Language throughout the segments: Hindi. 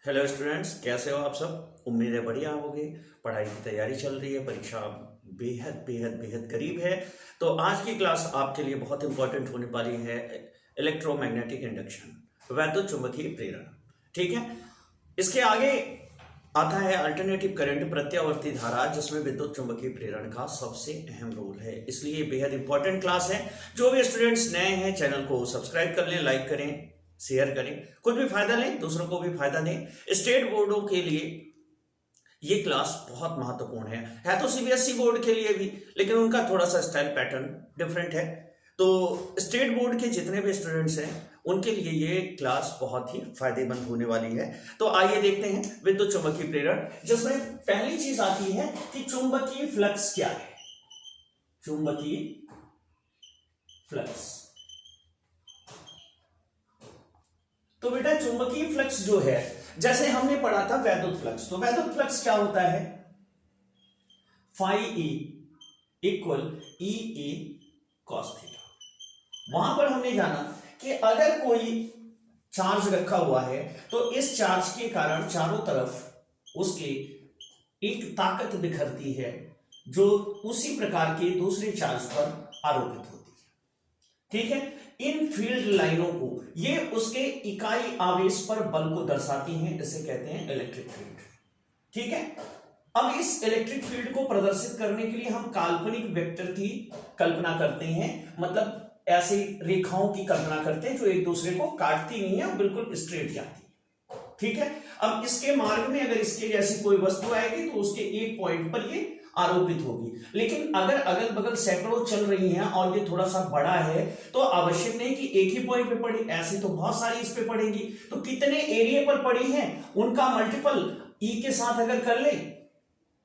हेलो स्टूडेंट्स, कैसे हो आप सब। उम्मीद है बढ़िया होगी। पढ़ाई की तैयारी चल रही है, परीक्षा बेहद बेहद बेहद करीब है। तो आज की क्लास आपके लिए बहुत इंपॉर्टेंट होने वाली है। इलेक्ट्रोमैग्नेटिक इंडक्शन, वैद्युत चुंबकीय प्रेरण। ठीक है। इसके आगे आता है अल्टरनेटिव करंट, प्रत्यावर्ती धारा, जिसमें विद्युत चुंबकीय प्रेरण का सबसे अहम रोल है। इसलिए बेहद इंपॉर्टेंट क्लास है। जो भी स्टूडेंट्स नए हैं, चैनल को सब्सक्राइब कर लें, लाइक करें, शेयर करें। खुद भी फायदा लें, दूसरों को भी फायदा दें। स्टेट बोर्डों के लिए ये क्लास बहुत महत्वपूर्ण है तो सीबीएसई बोर्ड के लिए भी, लेकिन उनका थोड़ा सा स्टाइल पैटर्न डिफरेंट है। तो स्टेट बोर्ड के जितने भी स्टूडेंट्स हैं उनके लिए ये क्लास बहुत ही फायदेमंद होने वाली है। तो आइए देखते हैं विद्युत चुंबकीय प्रेरण, जिसमें पहली चीज आती है कि चुंबकीय फ्लक्स क्या है। चुंबकीय फ्लक्स, तो बेटा चुंबकीय फ्लक्स जो है, जैसे हमने पढ़ा था वैद्युत फ्लक्स, तो वैद्युत फ्लक्स क्या होता है, फाई ई इक्वल ई ए कॉस थीटा। वहां पर हमने जाना कि अगर कोई चार्ज रखा हुआ है तो इस चार्ज के कारण चारों तरफ उसके एक ताकत बिखरती है जो उसी प्रकार के दूसरे चार्ज पर आरोपित होती है। ठीक है। इन फील्ड लाइनों को, ये उसके इकाई आवेश पर बल को दर्शाती हैं, इसे कहते हैं इलेक्ट्रिक फील्ड। ठीक है। अब इस इलेक्ट्रिक फील्ड को प्रदर्शित करने के लिए हम काल्पनिक वेक्टर की कल्पना करते हैं, मतलब ऐसी रेखाओं की कल्पना करते हैं जो एक दूसरे को काटती नहीं है, बिल्कुल स्ट्रेट जाती है। ठीक है। अब इसके मार्ग में अगर इसके जैसी कोई वस्तु आएगी तो उसके एक पॉइंट पर ये आरोपित होगी। लेकिन अगर अगल बगल सैकड़ों चल रही हैं और ये थोड़ा सा बड़ा है तो आवश्यक नहीं कि एक ही पॉइंट पे पड़े, ऐसे तो बहुत सारी इस पे पड़ेगी। तो कितने एरिया पर पड़ी है उनका मल्टीपल ई के साथ अगर कर ले,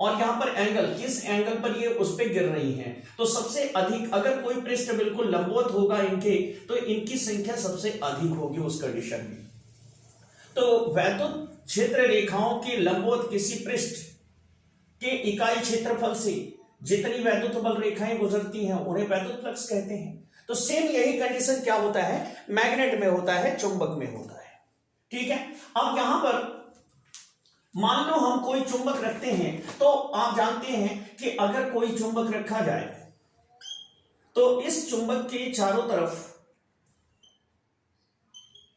और यहां पर एंगल, किस एंगल पर ये उस पे गिर रही है, तो सबसे अधिक, अगर कोई पृष्ठ बिल्कुल लंबवत होगा इनके, तो इनकी संख्या सबसे अधिक होगी उस कंडीशन में। तो वैद्युत क्षेत्र रेखाओं के लंबवत किसी पृष्ठ के इकाई क्षेत्रफल से जितनी वैद्युत बल रेखाएं गुजरती हैं उन्हें वैद्युत फ्लक्स कहते हैं। तो सेम यही कंडीशन क्या होता है, मैग्नेट में होता है, चुंबक में होता है। ठीक है। अब यहां पर मान लो हम कोई चुंबक रखते हैं, तो आप जानते हैं कि अगर कोई चुंबक रखा जाए तो इस चुंबक के चारों तरफ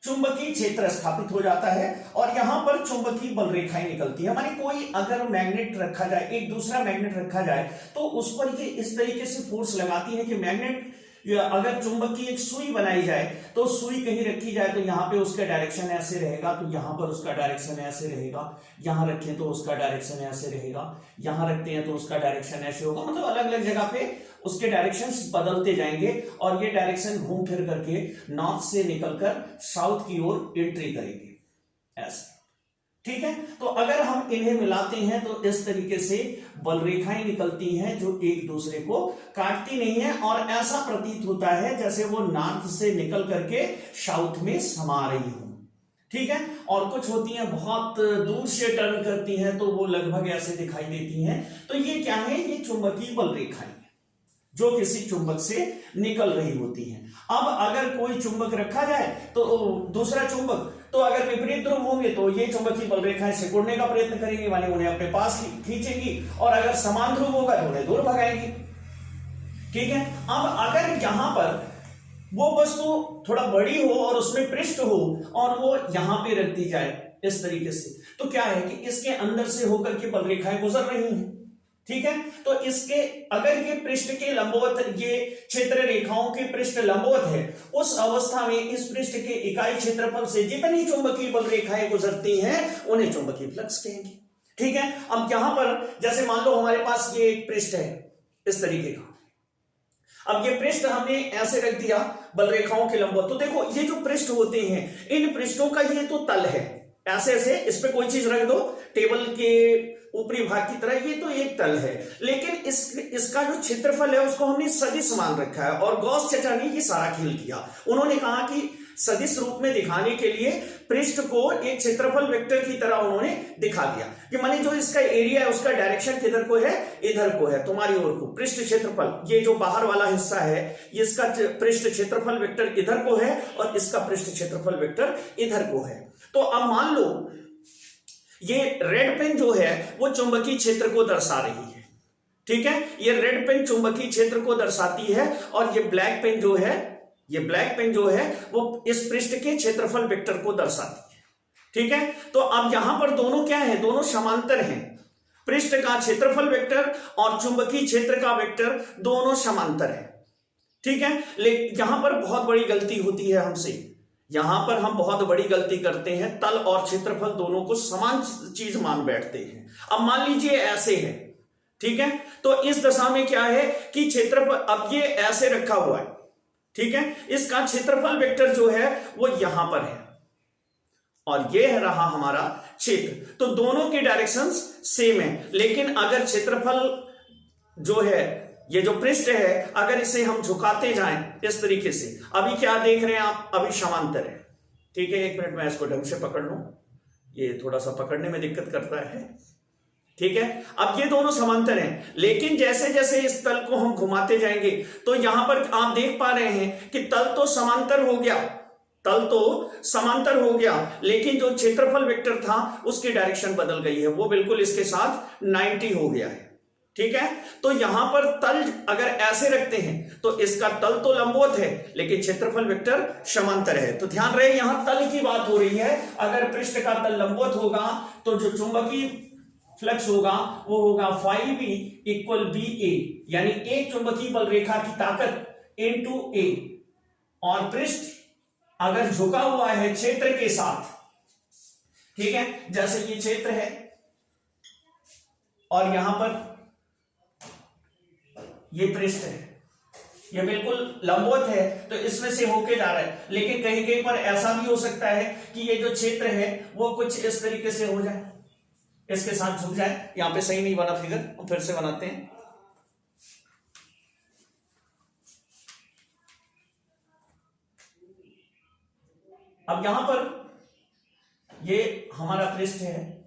चुंबकीय क्षेत्र स्थापित हो जाता है और यहां पर चुंबकीय बल रेखाएं निकलती है। माने कोई अगर मैग्नेट रखा जाए, एक दूसरा मैग्नेट रखा जाए, तो उस पर ये इस तरीके से फोर्स लगाती है कि मैग्नेट, अगर चुंबक की एक सुई बनाई जाए तो सुई कहीं रखी जाए तो यहां पे उसका डायरेक्शन ऐसे रहेगा, तो यहां पर उसका डायरेक्शन ऐसे रहेगा, यहां रखें तो उसका डायरेक्शन ऐसे रहेगा, यहां रखते हैं तो उसका डायरेक्शन ऐसे होगा। मतलब अलग अलग जगह पे उसके डायरेक्शंस बदलते जाएंगे और ये डायरेक्शन घूम फिर करके नॉर्थ से निकलकर साउथ की ओर एंट्री करेंगे, ऐसे। ठीक है। तो अगर हम इन्हें मिलाते हैं तो इस तरीके से बल रेखाएं निकलती हैं जो एक दूसरे को काटती नहीं है, और ऐसा प्रतीत होता है जैसे वो नॉर्थ से निकल करके साउथ में समा रही हो। ठीक है। और कुछ होती हैं बहुत दूर से टर्न करती हैं तो वो लगभग ऐसे दिखाई देती हैं। तो ये क्या है, ये चुंबकीय बल रेखाएं जो किसी चुंबक से निकल रही होती हैं। अब अगर कोई चुंबक रखा जाए तो दूसरा चुंबक, तो अगर विपरीत ध्रुव होंगे तो ये चुंबकीय बल रेखाएं सिकुड़ने का प्रयत्न करेंगी, माने उन्हें अपने पास खींचेंगी, और अगर समान ध्रुव होगा तो उन्हें दूर भगाएंगी। ठीक है। अब अगर यहां पर वो वस्तु थोड़ा बड़ी हो और उसमें पृष्ठ हो और वो यहां पे रख दी जाए इस तरीके से, तो क्या है कि इसके अंदर से होकर के बल रेखाएं गुजर रही हैं। ठीक है। तो इसके, अगर ये पृष्ठ के लंबवत, ये क्षेत्र रेखाओं के पृष्ठ लंबवत है, उस अवस्था में इस पृष्ठ के इकाई क्षेत्रफल से जितनी चुंबकीय बल रेखाएं गुजरती हैं उन्हें चुंबकीय फ्लक्स कहेंगे। ठीक है। अब यहां पर जैसे मान लो हमारे पास ये एक पृष्ठ है इस तरीके का, अब ये पृष्ठ हमने ऐसे रख दिया बल रेखाओं के लंबवत, तो देखो ये जो पृष्ठ होते हैं, इन पृष्ठों का ये तो तल है, ऐसे ऐसे इस पे कोई चीज रख दो टेबल के ऊपरी भाग की तरह, ये तो एक तल है, लेकिन इसका जो क्षेत्रफल है उसको हमने सदिश मान रखा है। और गॉस चचा ने ये सारा खेल किया, उन्होंने कहा कि सदिश रूप में दिखाने के लिए पृष्ठ को एक क्षेत्रफल वेक्टर की तरह उन्होंने दिखा दिया कि माने जो इसका एरिया है उसका डायरेक्शन किधर को है, इधर को है, तुम्हारी ओर को। पृष्ठ क्षेत्रफल, ये जो बाहर वाला हिस्सा है, इसका पृष्ठ क्षेत्रफल वेक्टर इधर को है और इसका पृष्ठ क्षेत्रफल वेक्टर इधर को है। तो अब मान लो ये रेड पेन जो है वो चुंबकीय क्षेत्र को दर्शा रही है, ठीक है। ये रेड पेन चुंबकीय क्षेत्र को दर्शाती है और ये ब्लैक पेन जो है वो इस पृष्ठ के क्षेत्रफल वेक्टर को दर्शाती है, ठीक है। तो अब यहां पर दोनों क्या है, दोनों समांतर हैं। पृष्ठ का क्षेत्रफल वेक्टर और चुंबकीय क्षेत्र का वेक्टर दोनों समांतर है, ठीक है। लेकिन यहां पर बहुत बड़ी गलती होती है हमसे, यहां पर हम बहुत बड़ी गलती करते हैं, तल और क्षेत्रफल दोनों को समान चीज मान बैठते हैं। अब मान लीजिए ऐसे है, ठीक है, तो इस दशा में क्या है कि क्षेत्रफल, अब ये ऐसे रखा हुआ है, ठीक है, इसका क्षेत्रफल वेक्टर जो है वो यहां पर है और ये है रहा हमारा क्षेत्र। तो दोनों की डायरेक्शंस सेम है, लेकिन अगर क्षेत्रफल जो है, ये जो पृष्ठ है, अगर इसे हम झुकाते जाएं इस तरीके से, अभी क्या देख रहे हैं आप, अभी समांतर है, ठीक है। एक मिनट में इसको ढंग से पकड़ लूं, ये थोड़ा सा पकड़ने में दिक्कत करता है, ठीक है। अब ये दोनों समांतर हैं, लेकिन जैसे जैसे इस तल को हम घुमाते जाएंगे तो यहां पर आप देख पा रहे हैं कि तल तो समांतर हो गया, लेकिन जो क्षेत्रफल वेक्टर था उसकी डायरेक्शन बदल गई है, वो बिल्कुल इसके साथ 90 हो गया है, ठीक है। तो यहां पर तल अगर ऐसे रखते हैं तो इसका तल तो लंबवत है लेकिन क्षेत्रफल वेक्टर समांतर है। तो ध्यान रहे यहां तल की बात हो रही है, अगर पृष्ठ का तल लंबवत होगा तो जो चुंबकीय फ्लक्स होगा वो होगा phi b इक्वल BA, यानी एक चुंबकीय बल रेखा की ताकत इनटू A, और पृष्ठ अगर झुका हुआ है क्षेत्र के साथ, ठीक है, जैसे ये क्षेत्र है और यहां पर ये पृष्ठ है, ये बिल्कुल लंबवत है तो इसमें से होके जा रहा है, लेकिन कहीं कहीं पर ऐसा भी हो सकता है कि ये जो क्षेत्र है वो कुछ इस तरीके से हो जाए, इसके साथ झुक जाए। यहां पे सही नहीं बना फिगर, हम फिर से बनाते हैं। अब यहां पर ये हमारा पृष्ठ है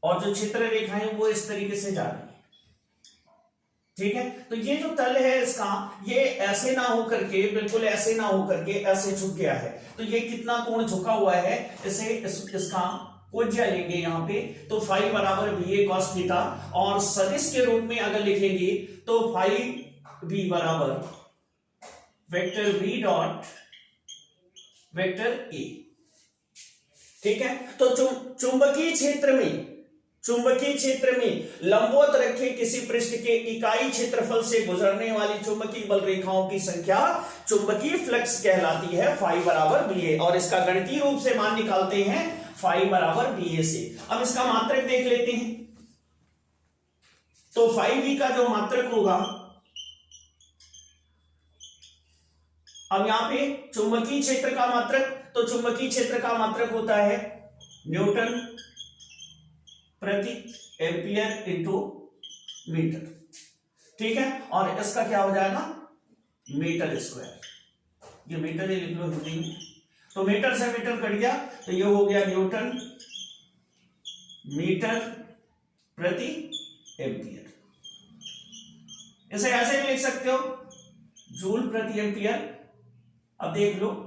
और जो क्षेत्र रेखाएं वो इस तरीके से जा रही है, ठीक है। तो ये जो तल है इसका, ये ऐसे ना होकर के, बिल्कुल ऐसे ना होकर के ऐसे झुक गया है, तो ये कितना कोण झुका हुआ है, इसे इसका कोज्या लेंगे यहां पे, तो फाई बराबर VA cos थीटा, और सदिश के रूप में अगर लिखेंगे तो फाई B बराबर vector B dot vector A, ठीक है। तो चुंबकीय क्षेत्र में लंबवत रखे किसी पृष्ठ के इकाई क्षेत्रफल से गुजरने वाली चुंबकीय बल रेखाओं की संख्या चुंबकीय फ्लक्स कहलाती है, फाई बराबर BA, और इसका गणितीय रूप से मान निकालते हैं फाई बराबर BA से। अब इसका मात्रक देख लेते हैं, तो फाई B का जो मात्रक होगा, अब यहां पे चुंबकीय क्षेत्र का मात्रक, तो चुंबकीय क्षेत्र का मात्रक होता है न्यूटन प्रति एम्पियर इंटू मीटर, ठीक है, और इसका क्या हो जाएगा मीटर स्क्वायर, ये मीटर ही लिख लो हिंदी में, तो मीटर से मीटर कट गया तो ये हो गया न्यूटन मीटर प्रति एम्पियर। इसे ऐसे भी लिख सकते हो जूल प्रति एम्पियर। अब देख लो,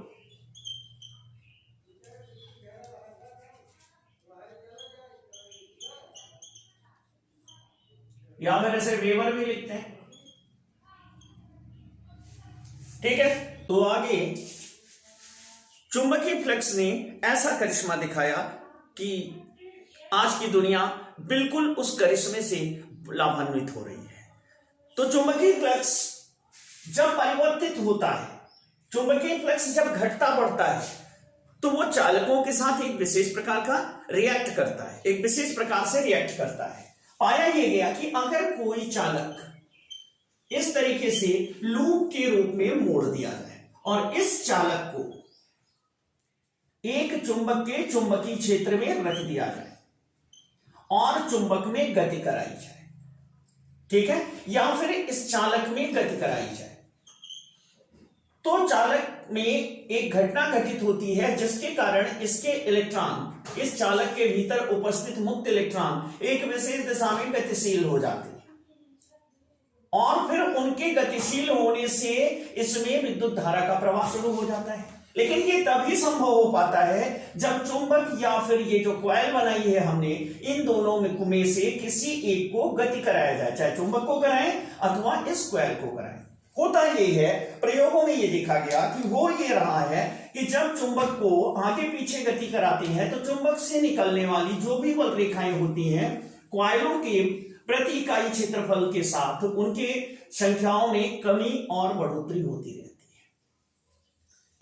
या फिर ऐसे वेबर भी लिखते हैं, ठीक है। तो आगे चुंबकीय फ्लक्स ने ऐसा करिश्मा दिखाया कि आज की दुनिया बिल्कुल उस करिश्मे से लाभान्वित हो रही है। तो चुंबकीय फ्लक्स जब परिवर्तित होता है, चुंबकीय फ्लक्स जब घटता बढ़ता है, तो वो चालकों के साथ एक विशेष प्रकार का रिएक्ट करता है, एक विशेष प्रकार से रिएक्ट करता है। पाया यह गया कि अगर कोई चालक इस तरीके से लूप के रूप में मोड़ दिया जाए और इस चालक को एक चुंबक के चुंबकीय क्षेत्र में रख दिया जाए और चुंबक में गति कराई जाए, ठीक है, या फिर इस चालक में गति कराई जाए, तो चालक में एक घटना घटित होती है जिसके कारण इसके इलेक्ट्रॉन, इस चालक के भीतर उपस्थित मुक्त इलेक्ट्रॉन एक विशेष दिशा में गतिशील हो जाते हैं और फिर उनके गतिशील होने से इसमें विद्युत धारा का प्रवाह शुरू हो जाता है। लेकिन ये तभी संभव हो पाता है जब चुंबक या फिर ये जो कॉइल बनाई है हमने, इन दोनों में से किसी एक को गति कराया जाए, चाहे चुंबक को कराएं अथवा इस कॉइल को कराएं। होता ये है, प्रयोगों में ये देखा गया कि हो ये रहा है कि जब चुंबक को आगे पीछे गति कराते हैं तो चुंबक से निकलने वाली जो भी बल रेखाएं होती हैं, कॉइलों के प्रति इकाई क्षेत्रफल के साथ उनके संख्याओं में कमी और बढ़ोतरी होती रहती है।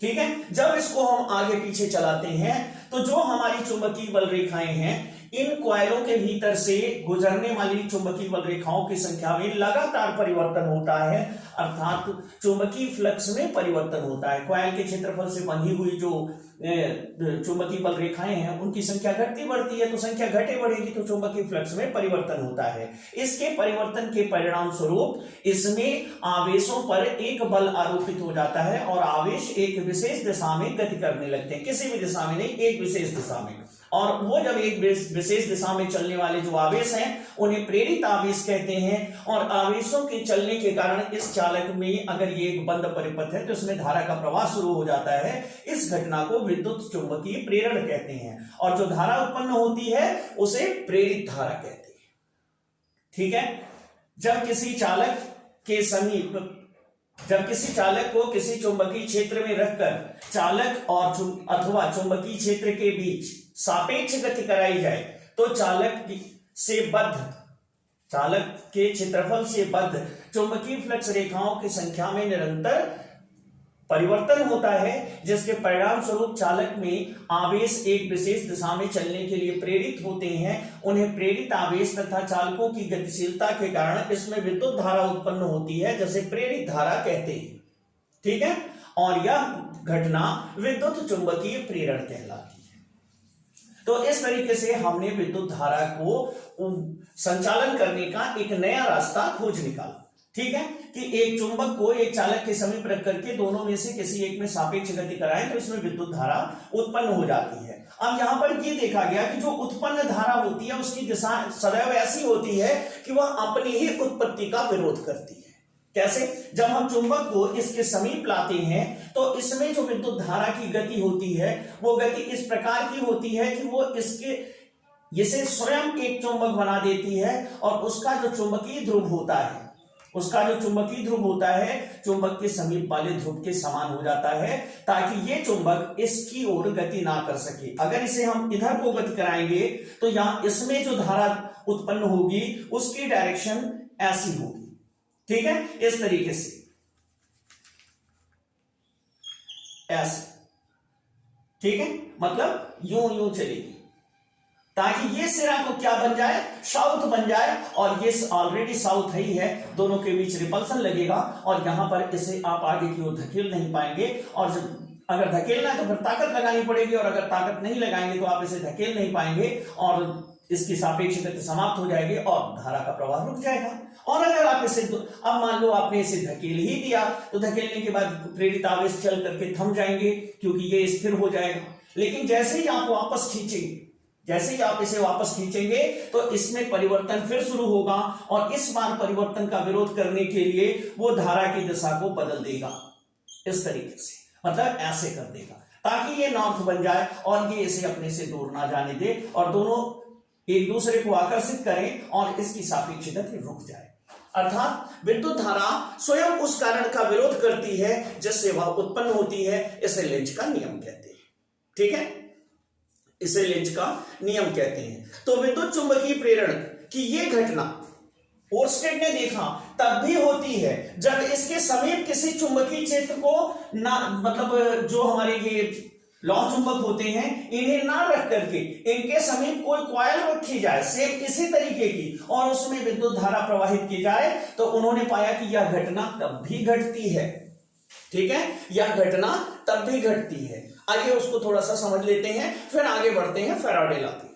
ठीक है, जब इसको हम आगे पीछे चलाते हैं तो जो हमारी चुंबकीय बल रेखाएं हैं, इन कॉइलों के भीतर से गुजरने वाली चुंबकीय बल रेखाओं की संख्या में लगातार परिवर्तन होता है, अर्थात चुंबकीय फ्लक्स में परिवर्तन होता है। कॉइल के क्षेत्रफल से बंधी हुई जो चुंबकीय बल रेखाएं हैं उनकी संख्या घटती बढ़ती है, तो संख्या घटे बढ़ेगी तो चुंबकीय फ्लक्स में परिवर्तन होता है। इसके परिवर्तन के परिणाम स्वरूप इसमें आवेशों पर एक बल आरोपित हो जाता है और आवेश एक विशेष दिशा में गति करने लगते हैं, किसी भी दिशा में नहीं, एक विशेष दिशा में। और वो जब एक विशेष दिशा में चलने वाले जो आवेश हैं उन्हें प्रेरित आवेश कहते हैं। और आवेशों के चलने के कारण इस चालक में अगर ये एक बंद परिपथ है तो इसमें धारा का प्रवाह शुरू हो जाता है। इस घटना को विद्युत चुंबकीय प्रेरण कहते हैं और जो धारा उत्पन्न होती है उसे प्रेरित धारा कहते हैं। ठीक है, जब किसी चालक को किसी चुंबकीय क्षेत्र में रखकर चालक और अथवा चुंबकीय क्षेत्र के बीच सापेक्ष गति कराई जाए तो चालक के क्षेत्रफल से बद्ध चुंबकीय फ्लक्स रेखाओं की संख्या में निरंतर परिवर्तन होता है, जिसके परिणाम स्वरूप चालक में आवेश एक विशेष दिशा में चलने के लिए प्रेरित होते हैं। उन्हें प्रेरित आवेश तथा चालकों की गतिशीलता के कारण इसमें विद्युत धारा उत्पन्न होती है, जिसे प्रेरित धारा कहते हैं। ठीक है, और यह घटना विद्युत चुंबकीय प्रेरण कहलाती है। तो इस तरीके से हमने विद्युत धारा को संचालन करने का एक नया रास्ता खोज निकाला। ठीक है, कि एक चुंबक को एक चालक के समीप रख करके दोनों में से किसी एक में सापेक्ष गति कराएं तो इसमें विद्युत धारा उत्पन्न हो जाती है। अब यहां पर ये देखा गया कि जो उत्पन्न धारा होती है उसकी दिशा सदैव ऐसी होती है कि वह अपनी ही उत्पत्ति का विरोध करती है। कैसे? जब हम चुंबक को इसके समीप लाते हैं तो इसमें जो विद्युत धारा की गति होती है वो गति इस प्रकार की होती है कि वो इसे स्वयं एक चुंबक बना देती है और उसका जो चुंबकीय ध्रुव होता है चुंबक के समीप वाले ध्रुव के समान हो जाता है, ताकि ये चुंबक इसकी ओर गति ना कर सके। अगर इसे हम इधर को गति कराएंगे तो यहां इसमें जो धारा उत्पन्न होगी उसकी डायरेक्शन ऐसी होगी। ठीक है, इस तरीके से ऐसे। ठीक है, मतलब यूं चलेगी ताकि ये सिरा को क्या बन जाए, साउथ बन जाए, और ये ऑलरेडी साउथ ही है, दोनों के बीच रिपल्सन लगेगा और यहां पर इसे आप आगे की ओर धकेल नहीं पाएंगे। और जब अगर धकेलना है तो फिर ताकत लगानी पड़ेगी, और अगर ताकत नहीं लगाएंगे तो आप इसे धकेल नहीं पाएंगे और इसकी सापेक्ष गति समाप्त हो जाएगी और धारा का प्रवाह रुक जाएगा। और अगर आप इसे, अब मान लो आपने इसे धकेल ही दिया तो धकेलने के बाद प्रेरित आवेश चल करके थम जाएंगे क्योंकि ये स्थिर हो जाएगा। लेकिन जैसे ही आप इसे वापस खींचेंगे तो इसमें परिवर्तन फिर शुरू होगा और इस बार परिवर्तन का विरोध करने के लिए वो धारा की दिशा को बदल देगा इस तरीके से, मतलब ऐसे कर देगा ताकि ये नॉर्थ बन जाए और ये इसे अपने से दूर ना जाने दे और दोनों एक दूसरे को आकर्षित करें और इसकी सापेक्ष गति रुक जाए। अर्थात विद्युत धारा स्वयं उस कारण का विरोध करती है जिससे वह उत्पन्न होती है। इसे लेंज का नियम कहते हैं। ठीक है, इसे लेंज का नियम कहते हैं। तो विद्युत चुंबकीय प्रेरण की ये घटना ओर्स्टेड ने देखा तब भी होती है जब इसके समीप किसी चुंबकीय क्षेत्र को ना, मतलब जो हमारे ये लौह चुंबक होते हैं इन्हें ना रख करके इनके समीप कोई कॉइल रखी जाए सेम इसी तरीके की और उसमें विद्युत धारा प्रवाहित की जाए तो उन्होंने पाया कि यह घटना तब भी घटती है। ठीक है, यह घटना तब भी घटती है। आइए उसको थोड़ा सा समझ लेते हैं, फिर आगे बढ़ते हैं फैराडे लॉ पे।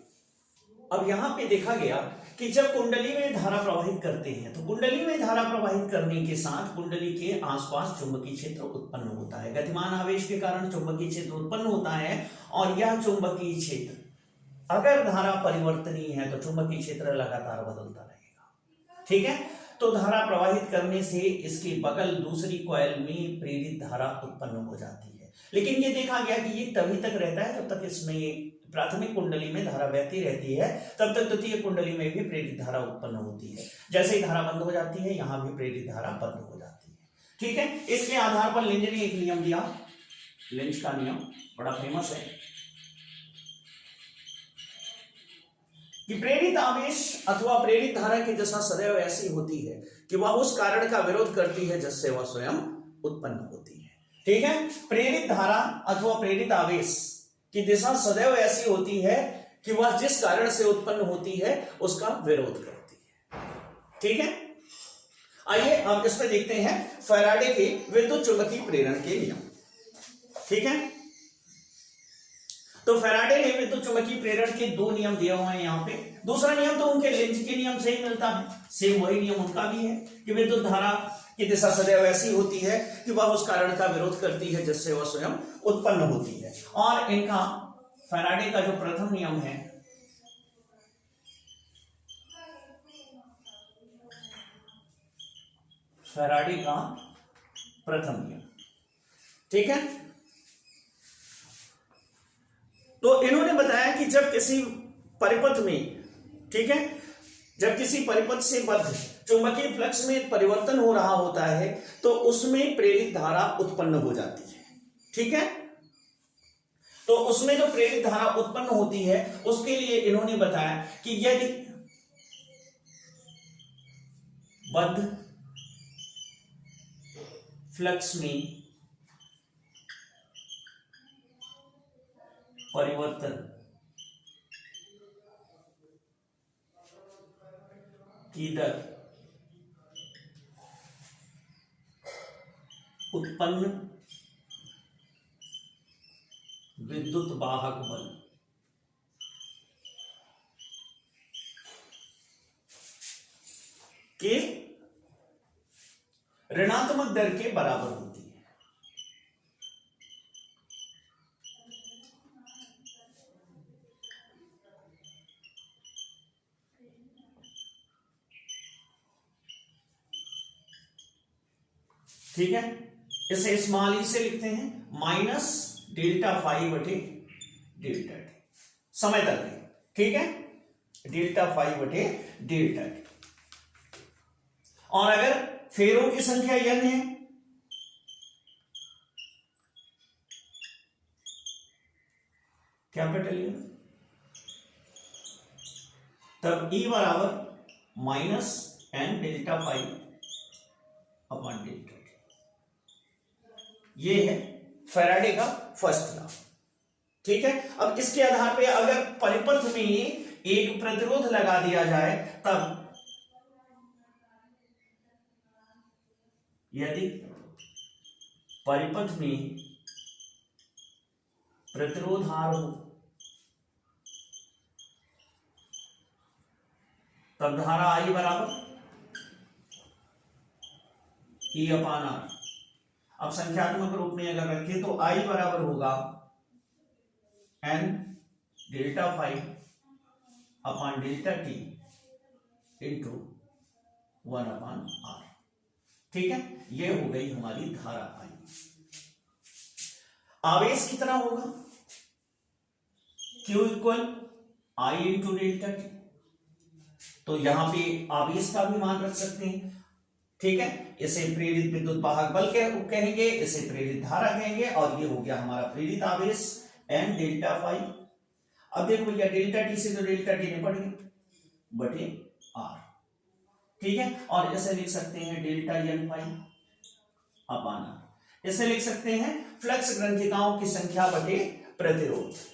अब यहां पे देखा गया कि जब कुंडली में धारा प्रवाहित करते हैं तो कुंडली में धारा प्रवाहित करने के साथ कुंडली के आसपास चुंबकीय क्षेत्र उत्पन्न होता है। गतिमान आवेश के कारण चुंबकीय क्षेत्र उत्पन्न होता है और यह चुंबकीय क्षेत्र अगर धारा परिवर्तनीय है तो चुंबकीय क्षेत्र लगातार बदलता रहेगा। ठीक है, तो धारा प्रवाहित करने से इसके बगल दूसरी कॉइल में प्रेरित धारा उत्पन्न हो जाती है। लेकिन ये देखा गया कि ये तभी तक रहता है जब तक इसमें प्राथमिक कुंडली में धारा बहती रहती है, तब तक द्वितीय कुंडली में भी प्रेरित धारा उत्पन्न होती है। जैसे ही धारा बंद हो जाती है, यहां भी प्रेरित धारा बंद हो जाती है। ठीक है, इसके आधार पर लेंज ने एक नियम दिया, लेंज का नियम बड़ा फेमस है कि प्रेरित आवेश अथवा प्रेरित धारा की दिशा सदैव ऐसी होती है कि वह उस कारण का विरोध करती है जिससे वह स्वयं उत्पन्न होती है। ठीक है, प्रेरित धारा अथवा प्रेरित आवेश की दिशा सदैव ऐसी होती है कि वह जिस कारण से उत्पन्न होती है उसका विरोध करती है। ठीक है, आइए अब इस पर देखते हैं फैराडे के विद्युत चुंबकीय प्रेरण के नियम। ठीक है, तो फैराडे ने विद्युत चुंबकीय प्रेरण के दो नियम दिए हुए हैं यहाँ पे। दूसरा नियम तो उनके लेंज के नियम से ही मिलता है, सेम वही नियम उनका भी है कि विद्युत धारा की दिशा सदैव ऐसी होती है कि वह उस कारण का विरोध करती है जिससे वह स्वयं उत्पन्न होती है। और इनका फैराडे का जो प्रथम नियम है, फैराडे का प्रथम नियम, ठीक है, तो इन्होंने बताया कि जब किसी परिपथ में, ठीक है, जब किसी परिपथ से बद्ध चुंबकीय फ्लक्स में परिवर्तन हो रहा होता है तो उसमें प्रेरित धारा उत्पन्न हो जाती है। ठीक है, तो उसमें जो प्रेरित धारा उत्पन्न होती है उसके लिए इन्होंने बताया कि यदि बद्ध फ्लक्स में परिवर्तन की दर उत्पन्न विद्युत वाहक बल के ऋणात्मक दर के बराबर होती है। ठीक है, इसे स्मॉल ई से लिखते हैं माइनस डेल्टा फाइव बटे डेल्टा टी, समय दर पे। ठीक है, डेल्टा फाइव बटे डेल्टा टी। और अगर फेरों की संख्या n है कैपिटल एन, तब E बराबर minus N delta phi upon delta T. ये है फैराडे का फर्स्ट लॉ। ठीक है, अब इसके आधार पे अगर परिपथ में एक प्रतिरोध लगा दिया जाए, तब यदि परिपथ में प्रतिरोध R हो तब धारा I बराबर E अपान R। अब संख्यात्मक रूप में अगर रखें तो I बराबर होगा N delta five upon delta T into 1 अपान R। ठीक है, ये हो गई हमारी धारा I। आवेश कितना होगा? Q equal I into delta T. तो यहां पे आवेश का भी मान रख सकते हैं। ठीक है, इसे प्रेरित विद्युत वाहक बल कहेंगे, इसे प्रेरित धारा कहेंगे, और ये हो गया हमारा प्रेरित आवेश N डेल्टा फाइव। अब देखो भैया डेल्टा टी से तो डेल्टा टी निपट गया बटे R। ठीक है, और इसे लिख सकते हैं delta N five upon R। इसे लिख सकते हैं फ्लक्स ग्रंथिकाओं की संख्या बटे प्रतिरोध।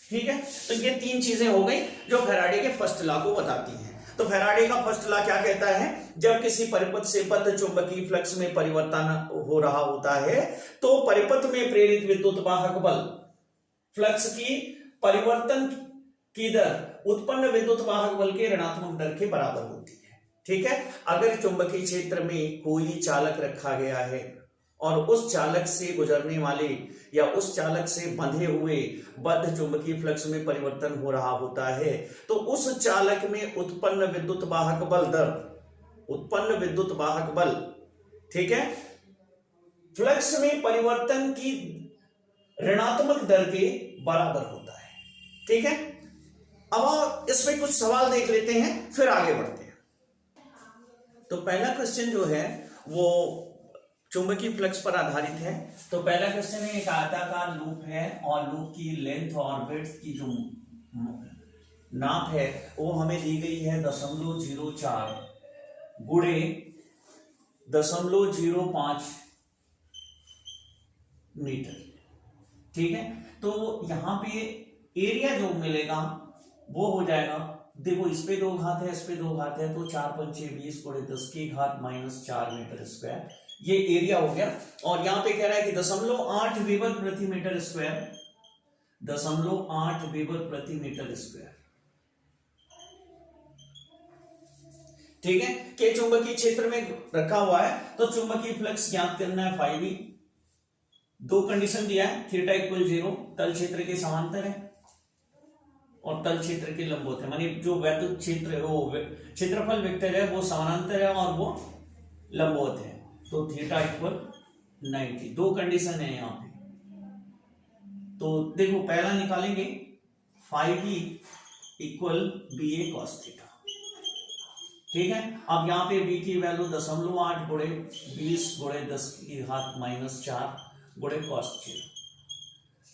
ठीक है, तो ये तीन चीजें हो गई जो फैराडे के फर्स्ट लॉ को बताती हैं। तो फैराडे का फर्स्ट लॉ क्या कहता है? जब किसी परिपथ से बद्ध चुंबकीय फ्लक्स में परिवर्तन हो रहा होता है तो परिपथ में प्रेरित विद्युत वाहक बल फ्लक्स की परिवर्तन की दर उत्पन्न विद्युत वाहक बल के ऋणात्मक दर के बराबर होती है। ठीक है, अगर चुंबकीय क्षेत्र में कोई चालक रखा गया है और उस चालक से गुजरने वाले या उस चालक से बंधे हुए बद्ध चुंबकीय फ्लक्स में परिवर्तन हो रहा होता है तो उस चालक में उत्पन्न विद्युत वाहक बल दर, उत्पन्न विद्युत वाहक बल, ठीक है, फ्लक्स में परिवर्तन की ऋणात्मक दर के बराबर होता है। ठीक है, अब इसमें कुछ सवाल देख लेते हैं, फिर आगे बढ़ते हैं। तो पहला क्वेश्चन जो है वो चुंबकीय फ्लक्स पर आधारित है। तो पहला क्वेश्चन है, एक आयताकार लूप है और लूप की लेंथ और विड्थ की जो नाप है वो हमें दी गई है 0.04 गुणे 0.05 मीटर। ठीक है, तो यहां पे एरिया जो मिलेगा वो हो जाएगा, देखो इस पे 2 घात है, इस पे 2 घात है, तो 4 पंचे 20 गुणे 10 की घात -4 मीटर स्क्वायर, ये एरिया हो गया। और यहां पे कह रहा है कि 0.8 वेबर प्रति मीटर स्क्वायर, 0.8 वेबर प्रति मीटर स्क्वायर। ठीक है, के चुंबकीय क्षेत्र में रखा हुआ है, तो चुंबकीय फ्लक्स ज्ञात करना है फाई। 2 कंडीशन दिया है, थीटा इक्वल 0, तल क्षेत्र के समांतर है और तल क्षेत्र के लंबवत है, मानी जो वैद्युत क्षेत्र वो क्षेत्रफल वेक्टर है वो समानांतर है और वो लंबवत है, तो थीटा इक्वल 90। 2 कंडीशन है यहां पे। तो देखो पहला निकालेंगे, phi B equal B A cos theta. ठीक है, अब यहाँ पे b की वैल्यू 0.8 गुणे 20 गुणे 10 की घात -4 गुणे cos 0,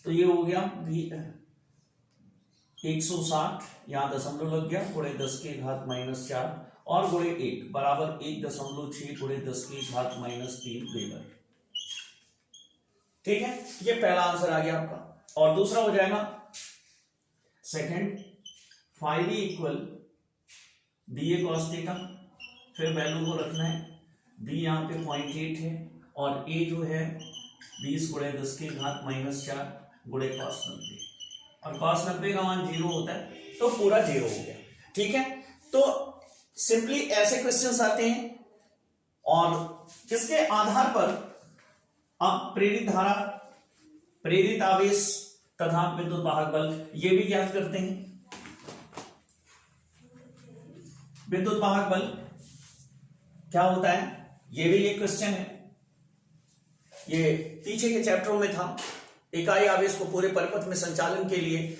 तो ये हो गया b 160, यहाँ दशमलव लग गया, गुणे 10 की घात -4 और गुणे 1 बराबर 1.6 गुणे 10 की घात -3 वेबर। ठीक है, ये पहला आंसर आ गया आपका। और दूसरा हो जाएगा second, phi B equal B A cos theta, फिर वैल्यू को रखना है, बी यहाँ पे 0.8 है और ए जो है 20 गुणे 10 की घात -4 गुणे cos 90, और cos 90 का मान 0 होता है, तो पूरा 0 हो गया। ठीक है, तो सिंपली ऐसे क्वेश्चंस आते हैं और किसके आधार पर आप प्रेरित धारा, प्रेरित आवेश तथा विद्युत वाहक बल ये भी ज्ञात करते हैं। विद्युत वाहक बल क्या होता है, ये भी एक क्वेश्चन है, ये पीछे के चैप्टरों में था। इकाई आवेश को पूरे परिपथ में संचालन के लिए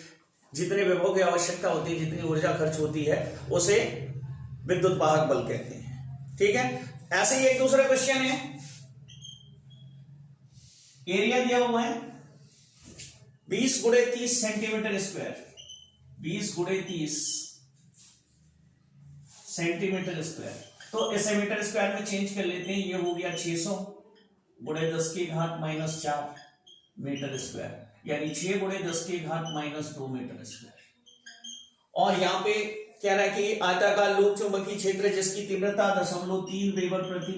जितने विभव की आवश्यकता होती है, जितनी ऊर्जा खर्च होती है, उसे विद्युत वाहक बल कहते हैं। ठीक है, ऐसे ही एक दूसरा क्वेश्चन है, एरिया दिया हुआ है 20 गुणे 30 सेंटीमीटर स्क्वायर, 20 गुणे 30 सेंटीमीटर स्क्वायर, तो इसे मीटर स्क्वायर में चेंज कर लेते हैं, ये हो गया 600 गुणे 10 की घात -4 मीटर स्क्वायर, यानी 6 गुणे 10 की घात -2 मीटर स्क्वायर। और यहां पे कह रहा है कि आयताकार लूप चुंबकीय क्षेत्र जिसकी तीव्रता 0.3 वेबर प्रति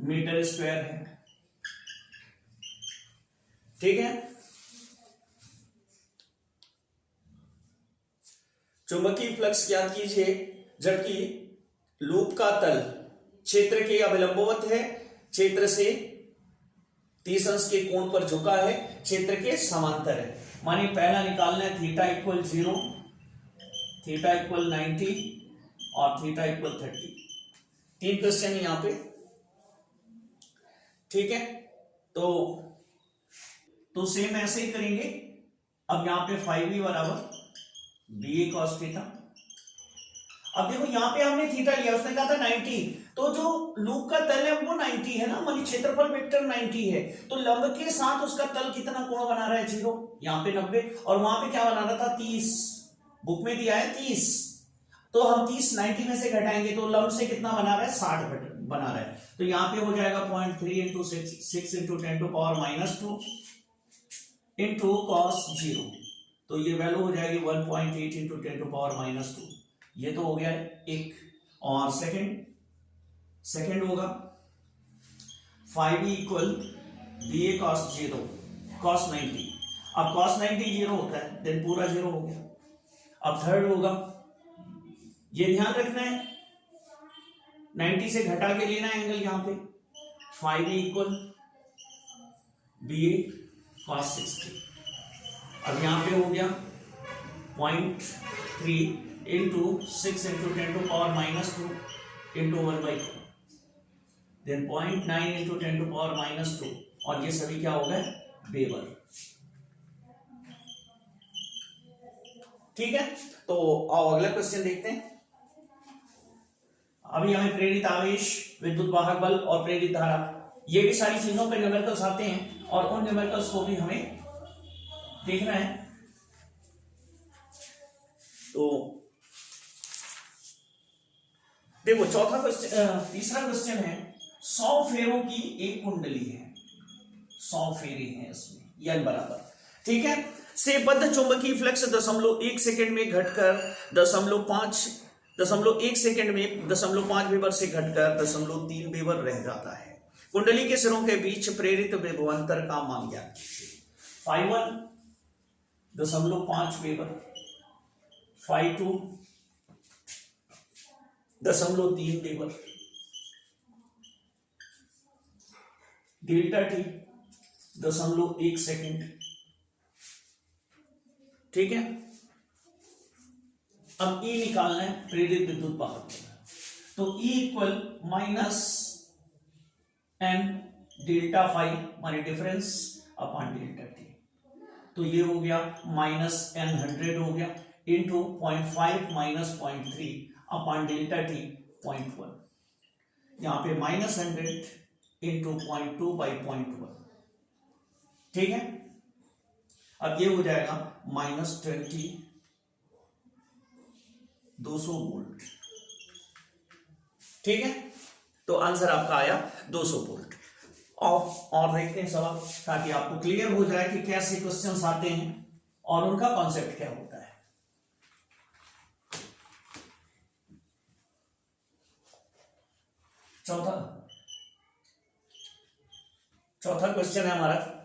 मीटर स्क्वायर है। ठीक है, चुंबकीय फ्लक्स ज्ञात कीजिए जबकि लूप का तल क्षेत्र के अभिलंबवत है, क्षेत्र से 30 अंश के कोण पर झुका है, क्षेत्र के समांतर है। मानिए पहला निकालना है थीटा इक्वल 0, थीटा इक्वल 90 और थीटा इक्वल 30। 3 क्वेश्चन है यहां पे। ठीक है, तो सेम ऐसे ही करेंगे। अब यहां पे फाई बी बराबर बी ए कॉस थीटा। अब देखो यहां पे हमने थीटा लिया, उसने कहा था 90, तो जो लूप का तल है वो 90 है ना, मानी क्षेत्रफल वेक्टर 90 है, तो लंब के साथ उसका तल कितना कोण बना रहा है 0, यहाँ पे 90, और वहां पे क्या बना रहा था 30, बुक में दिया है 30, तो हम 30 90 में से घटाएंगे तो लंब से कितना बना रहा है 60 बना रहा है, तो यहाँ पे हो जाएगा 0.3 × 6 × 10⁻² इंटू cos 0, तो ये वैल्यू हो जाएगी 1.8 × 10⁻², ये तो हो गया एक। और सेकंड होगा phi B equal B A cos 0 cos 90। अब cos 90 0 होता है, देन पूरा 0 हो गया। अब थर्ड होगा, ये ध्यान रखना है 90 से घटा के लेना एंगल, यहां पे फाई बी इक्वल बी ए cos 60। अब यहां पे हो गया 0.3 इंटू 6 × 10⁻² इंटू 1/4, देन 0.9 इंटू 10⁻⁻², और ये सभी क्या हो गए, वेबर। ठीक है, तो आओ अगला क्वेश्चन देखते हैं। अभी हमें प्रेरित आवेश, विद्युत वाहक बल और प्रेरित धारा, ये भी सारी चीजों पे न्यूमेरिकल्स आते हैं और उन न्यूमेरिकल्स को भी हमें देखना है। तो देखो चौथा क्वेश्चन, तीसरा क्वेश्चन है 100 फेरों की एक कुंडली है, 100 फेरे हैं इसमें, n बराबर, ठीक है, से बद्ध चुंबकीय फ्लक्स 0.1 सेकंड में घटकर 0.1 सेकंड में 0.5 वेबर से घटकर 0.3 वेबर रह जाता है। कुंडली के सिरों के बीच प्रेरित विभवांतर का मान ज्ञात कीजिए। φ1 0.5 weber, φ2 0.3 weber, delta T 0.1 second. ठीक है, अब E निकालना है, प्रेरित विद्युत वाहक, तो E equal -n delta phi माने डिफरेंस अपॉन डेल्टा टी, तो ये हो गया -n100 हो गया into 0.5 minus 0.3 upon delta T 0.1, यहां पे -100 इंटू 0.2 बाई 0.1। ठीक है, अब ये हो जाएगा -20 200 वोल्ट। ठीक है, तो आंसर आपका आया 200 वोल्ट। और देखते हैं सवाल, ताकि आपको क्लियर हो जाए कि कैसे क्वेश्चंस आते हैं और उनका कॉन्सेप्ट क्या होता है। चौथा क्वेश्चन है हमारा,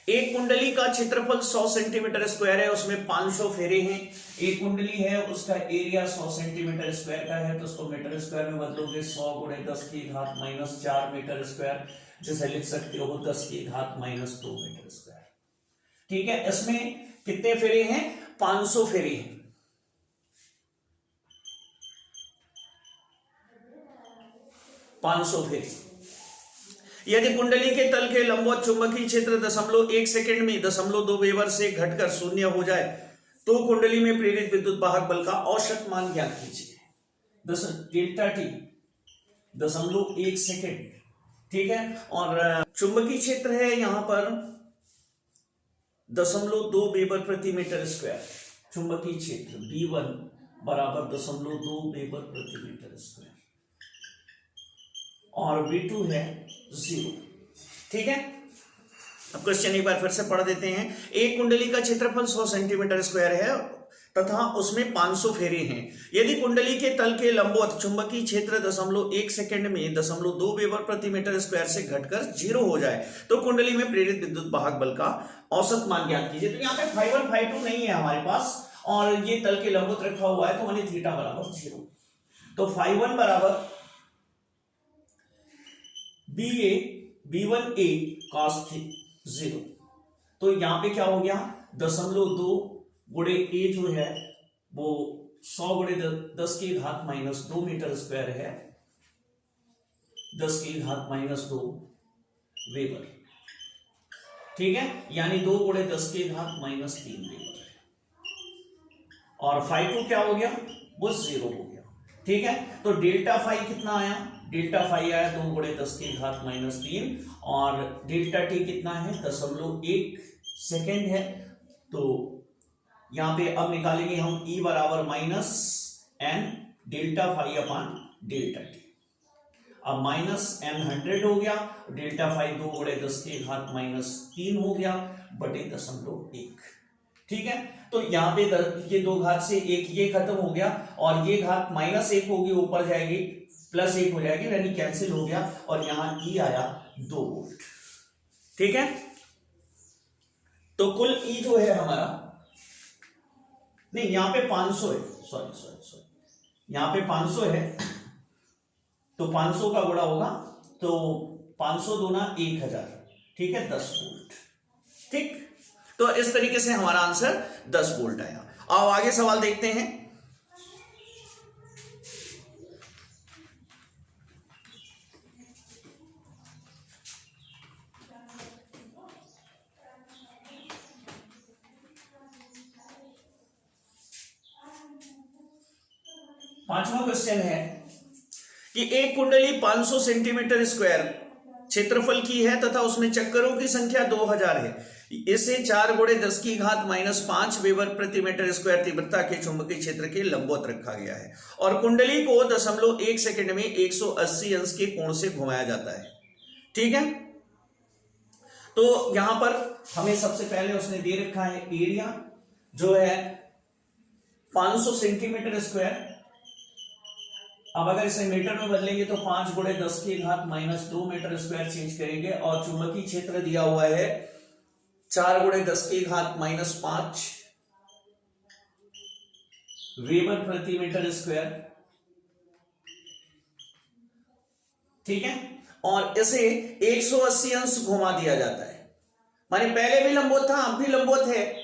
एक कुंडली का क्षेत्रफल 100 सेंटीमीटर स्क्वायर है, उसमें 500 फेरे हैं। एक कुंडली है, उसका एरिया 100 सेंटीमीटर स्क्वायर का है, तो उसको मीटर स्क्वायर में बदलोगे 100 × 10⁻⁻4 मीटर स्क्वायर, जिसे लिख सकते हो 10⁻⁻2 मीटर स्क्वायर। ठीक है, इसमें कितने फेरे हैं, 500 फेरे हैं। फेरे। यदि कुंडली के तल के लंबवत चुंबकीय क्षेत्र 0.1 सेकंड में 0.2 वेबर से घटकर शून्य हो जाए, तो कुंडली में प्रेरित विद्युत वाहक बल का औसत मान ज्ञात कीजिए। Delta T 0.1 second. ठीक है, और चुंबकीय क्षेत्र है यहां पर 0.2 वेबर प्रति मीटर स्क्वायर। चुंबकीय क्षेत्र V1 बराबर 0.2 वेबर प्रति मीटर स्क्वायर, और V2 है 0। ठीक है, अब क्वेश्चन एक बार फिर से पढ़ देते हैं। एक कुंडली का क्षेत्रफल 100 सेंटीमीटर स्क्वायर है तथा उसमें 500 फेरे हैं। यदि कुंडली के तल के लंबवत चुंबकीय क्षेत्र 0.1 सेकंड में 0.2 वेबर प्रति मीटर स्क्वायर से घटकर 0 हो जाए, तो कुंडली में प्रेरित विद्युत वाहक बल का औसत मान ज्ञात कीजिए। तो यहाँ पे φ1 φ2 नहीं है हमारे पास, और ये तल के लंबवत रखा हुआ है, तो माने थीटा बराबर 0। तो φ1 बराबर B1A cos 0। तो यहां पे क्या हो गया, 0.2 गुणे A जो है वो 100 × 10⁻⁻2 मीटर स्क्वायर है, 10⁻⁻2 वेबर। ठीक है, यानी 2 × 10⁻³ वेबर, और φ2 क्या हो गया, वो 0 हो गया। ठीक है, तो डेल्टा फाई कितना आया, डेल्टा फाई आया 2 × 10⁻³ और डेल्टा टी कितना है, 0.1 सेकेंड है। तो यहां पे अब निकालेंगे हम E बराबर -n delta phi upon delta T. अब -n100 हो गया, डेल्टा फाई 2 × 10⁻³ हो गया बटे 0.1। ठीक है, तो यहाँ पे ये 2 घात से 1 ये खत्म हो गया, और ये घात -1 होगी, ऊपर जाएगी +1 हो जाएगी, यानी कैंसिल हो गया, और यहां E आया 2 वोल्ट। ठीक है, तो कुल E जो है हमारा, नहीं यहाँ पे 500 है, सॉरी यहाँ पे 500 है, तो 500 का गुणा होगा, तो 500 दूना 1000। ठीक है, 10 वोल्ट। ठीक, तो इस तरीके से हमारा आंसर 10 वोल्ट आया। अब आगे सवाल देखते हैं। पांचवा क्वेश्चन है कि एक कुंडली 500 सेंटीमीटर स्क्वायर क्षेत्रफल की है तथा उसमें चक्करों की संख्या 2000 है। इसे 4 गुणे 10 की घात -5 वेबर प्रति मीटर स्क्वायर तीव्रता के चुंबकीय क्षेत्र के लंबवत रखा गया है और कुंडली को 0.1 सेकंड में 180 अंश के कोण से घुमाया जाता है। ठीक है, तो यहां पर हमें सबसे पहले उसने दे रखा है एरिया जो है 500 सेंटीमीटर स्क्वायर। अब अगर इसे मीटर में बदलेंगे तो 5 गुणे 10 की घात -2 मीटर स्क्वायर चेंज करेंगे और चुंबकीय क्षेत्र दिया हुआ है 4 गुणे 10 की घात -5 वेबर प्रति मीटर स्क्वायर। ठीक है, और इसे 180 अंश घुमा दिया जाता है, माने पहले भी लंबवत था अब भी लंबवत है।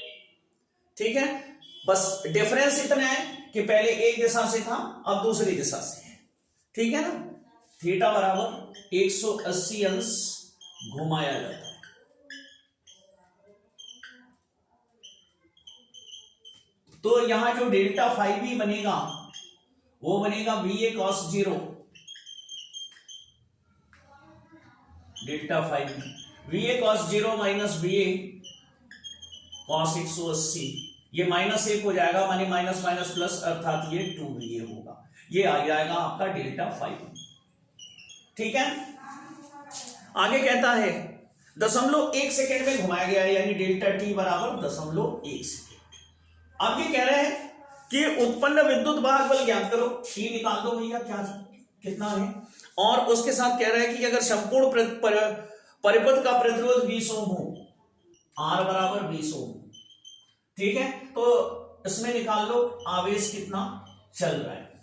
ठीक है, बस डिफरेंस इतना है कि पहले एक दिशा से था अब दूसरी दिशा से है। ठीक है ना, थीटा बराबर 180 अंश घुमाया जाता है। तो यहां जो डेल्टा फाइव भी बनेगा वो बनेगा VA cos 0, delta five VA cos 0 minus VA cos 180, ये -1 हो जाएगा माने माइनस माइनस प्लस अर्थात ये 2VA होगा, ये आ जाएगा आपका डेल्टा फाइव। ठीक है, आगे कहता है 0.1 सेकेंड में घुमाया गया है यानी डेल्टा T बराबर 0.1 सेकेंड। अब ये कह रहे हैं कि उत्पन्न विद्युत वाहक बल ज्ञात करो, T निकाल दो भैया क्या कितना है, और उसके साथ कह रहा है कि अगर संपूर्ण परिपथ का प्रतिरोध 20 ओम हो, R बराबर 20 ओम। ठीक है, तो इसमें निकाल लो आवेश कितना चल रहा है।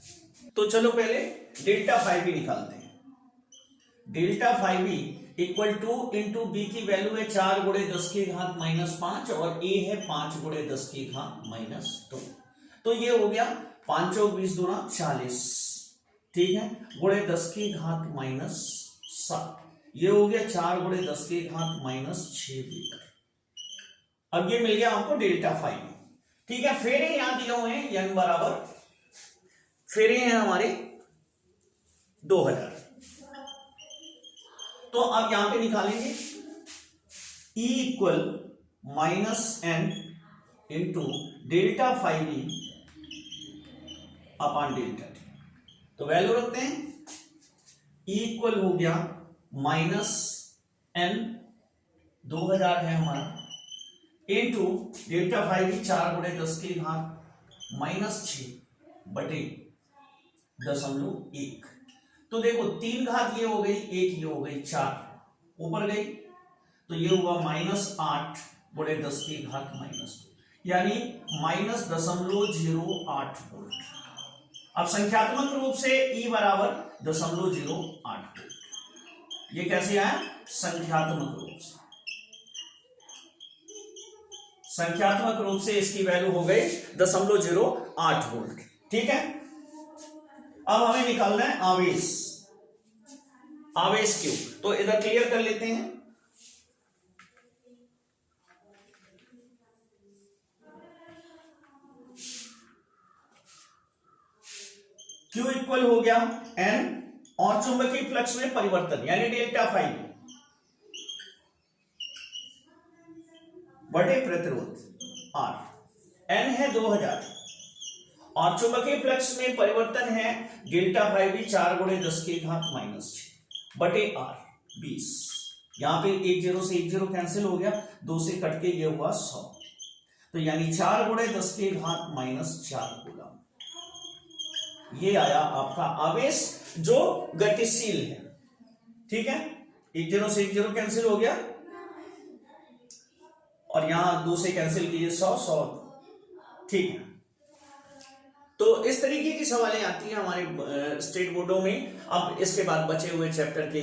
तो चलो पहले डेल्टा फाइव भी निकालते हैं। डेल्टा फाइव भी इक्वल टू इंटू बी की वैल्यू है 4 गुणे 10 की घात -5 और ए है 5 गुणे 10 की घात -2, तो ये हो गया 5 और 20 दूना 40। ठीक है, गुणे 10 की घात -7, ये हो गया 4 गुणे 10 की घात -6 मीटर। अब ये मिल गया आपको डेल्टा फाइव। ठीक है, फेरे यहां दिए हुए हैं यंग बराबर, फेरे हैं हमारे 2000। तो अब यहां पे निकालेंगे E equal -n into delta five ई अपॉन डेल्टा टी। तो वैल्यू रखते हैं, E इक्वल हो गया -n 2000 है हमारा इंटू डेल्टा फाइव ई 4 गुणे 10 की घात -6 बटे 0.1। तो देखो 3 घात ये हो गई, 1 ये हो गई, 4 ऊपर गई, तो ये हुआ -8 गुणे 10 की घात -2 यानी -0.08 वोल्ट। अब संख्यात्मक रूप से E बराबर 0.08 वोल्ट। ये कैसे आया? संख्यात्मक रूप से, संख्यात्मक रूप से इसकी वैल्यू हो गई 0.08 वोल्ट। ठीक है, अब हमें निकालना है आवेश, आवेश क्यों, तो इधर क्लियर कर लेते हैं। Q इक्वल हो गया N और चुंबकीय फ्लक्स में परिवर्तन यानी डेल्टा फाइव बटे प्रतिरोध R। N है 2000 और चुंबकीय फ्लक्स में परिवर्तन है डेल्टा फाइव भी 4 गुणे 10 की घात -6 बटे R 20। यहां पे 1 0 से 1 0 कैंसिल हो गया, 2 से कट के ये हुआ 100, तो यानी 4 गुणे 10 की घात -4 कूलम। ये आया आपका आवेश जो गतिशील है। ठीक है, 1 0 से 1 0 कैंसिल हो गया और यहां 2 से कैंसिल कीजिए 100। ठीक है, तो इस तरीके की सवालें आती हैं हमारे स्टेट बोर्डों में। अब इसके बाद बचे हुए चैप्टर के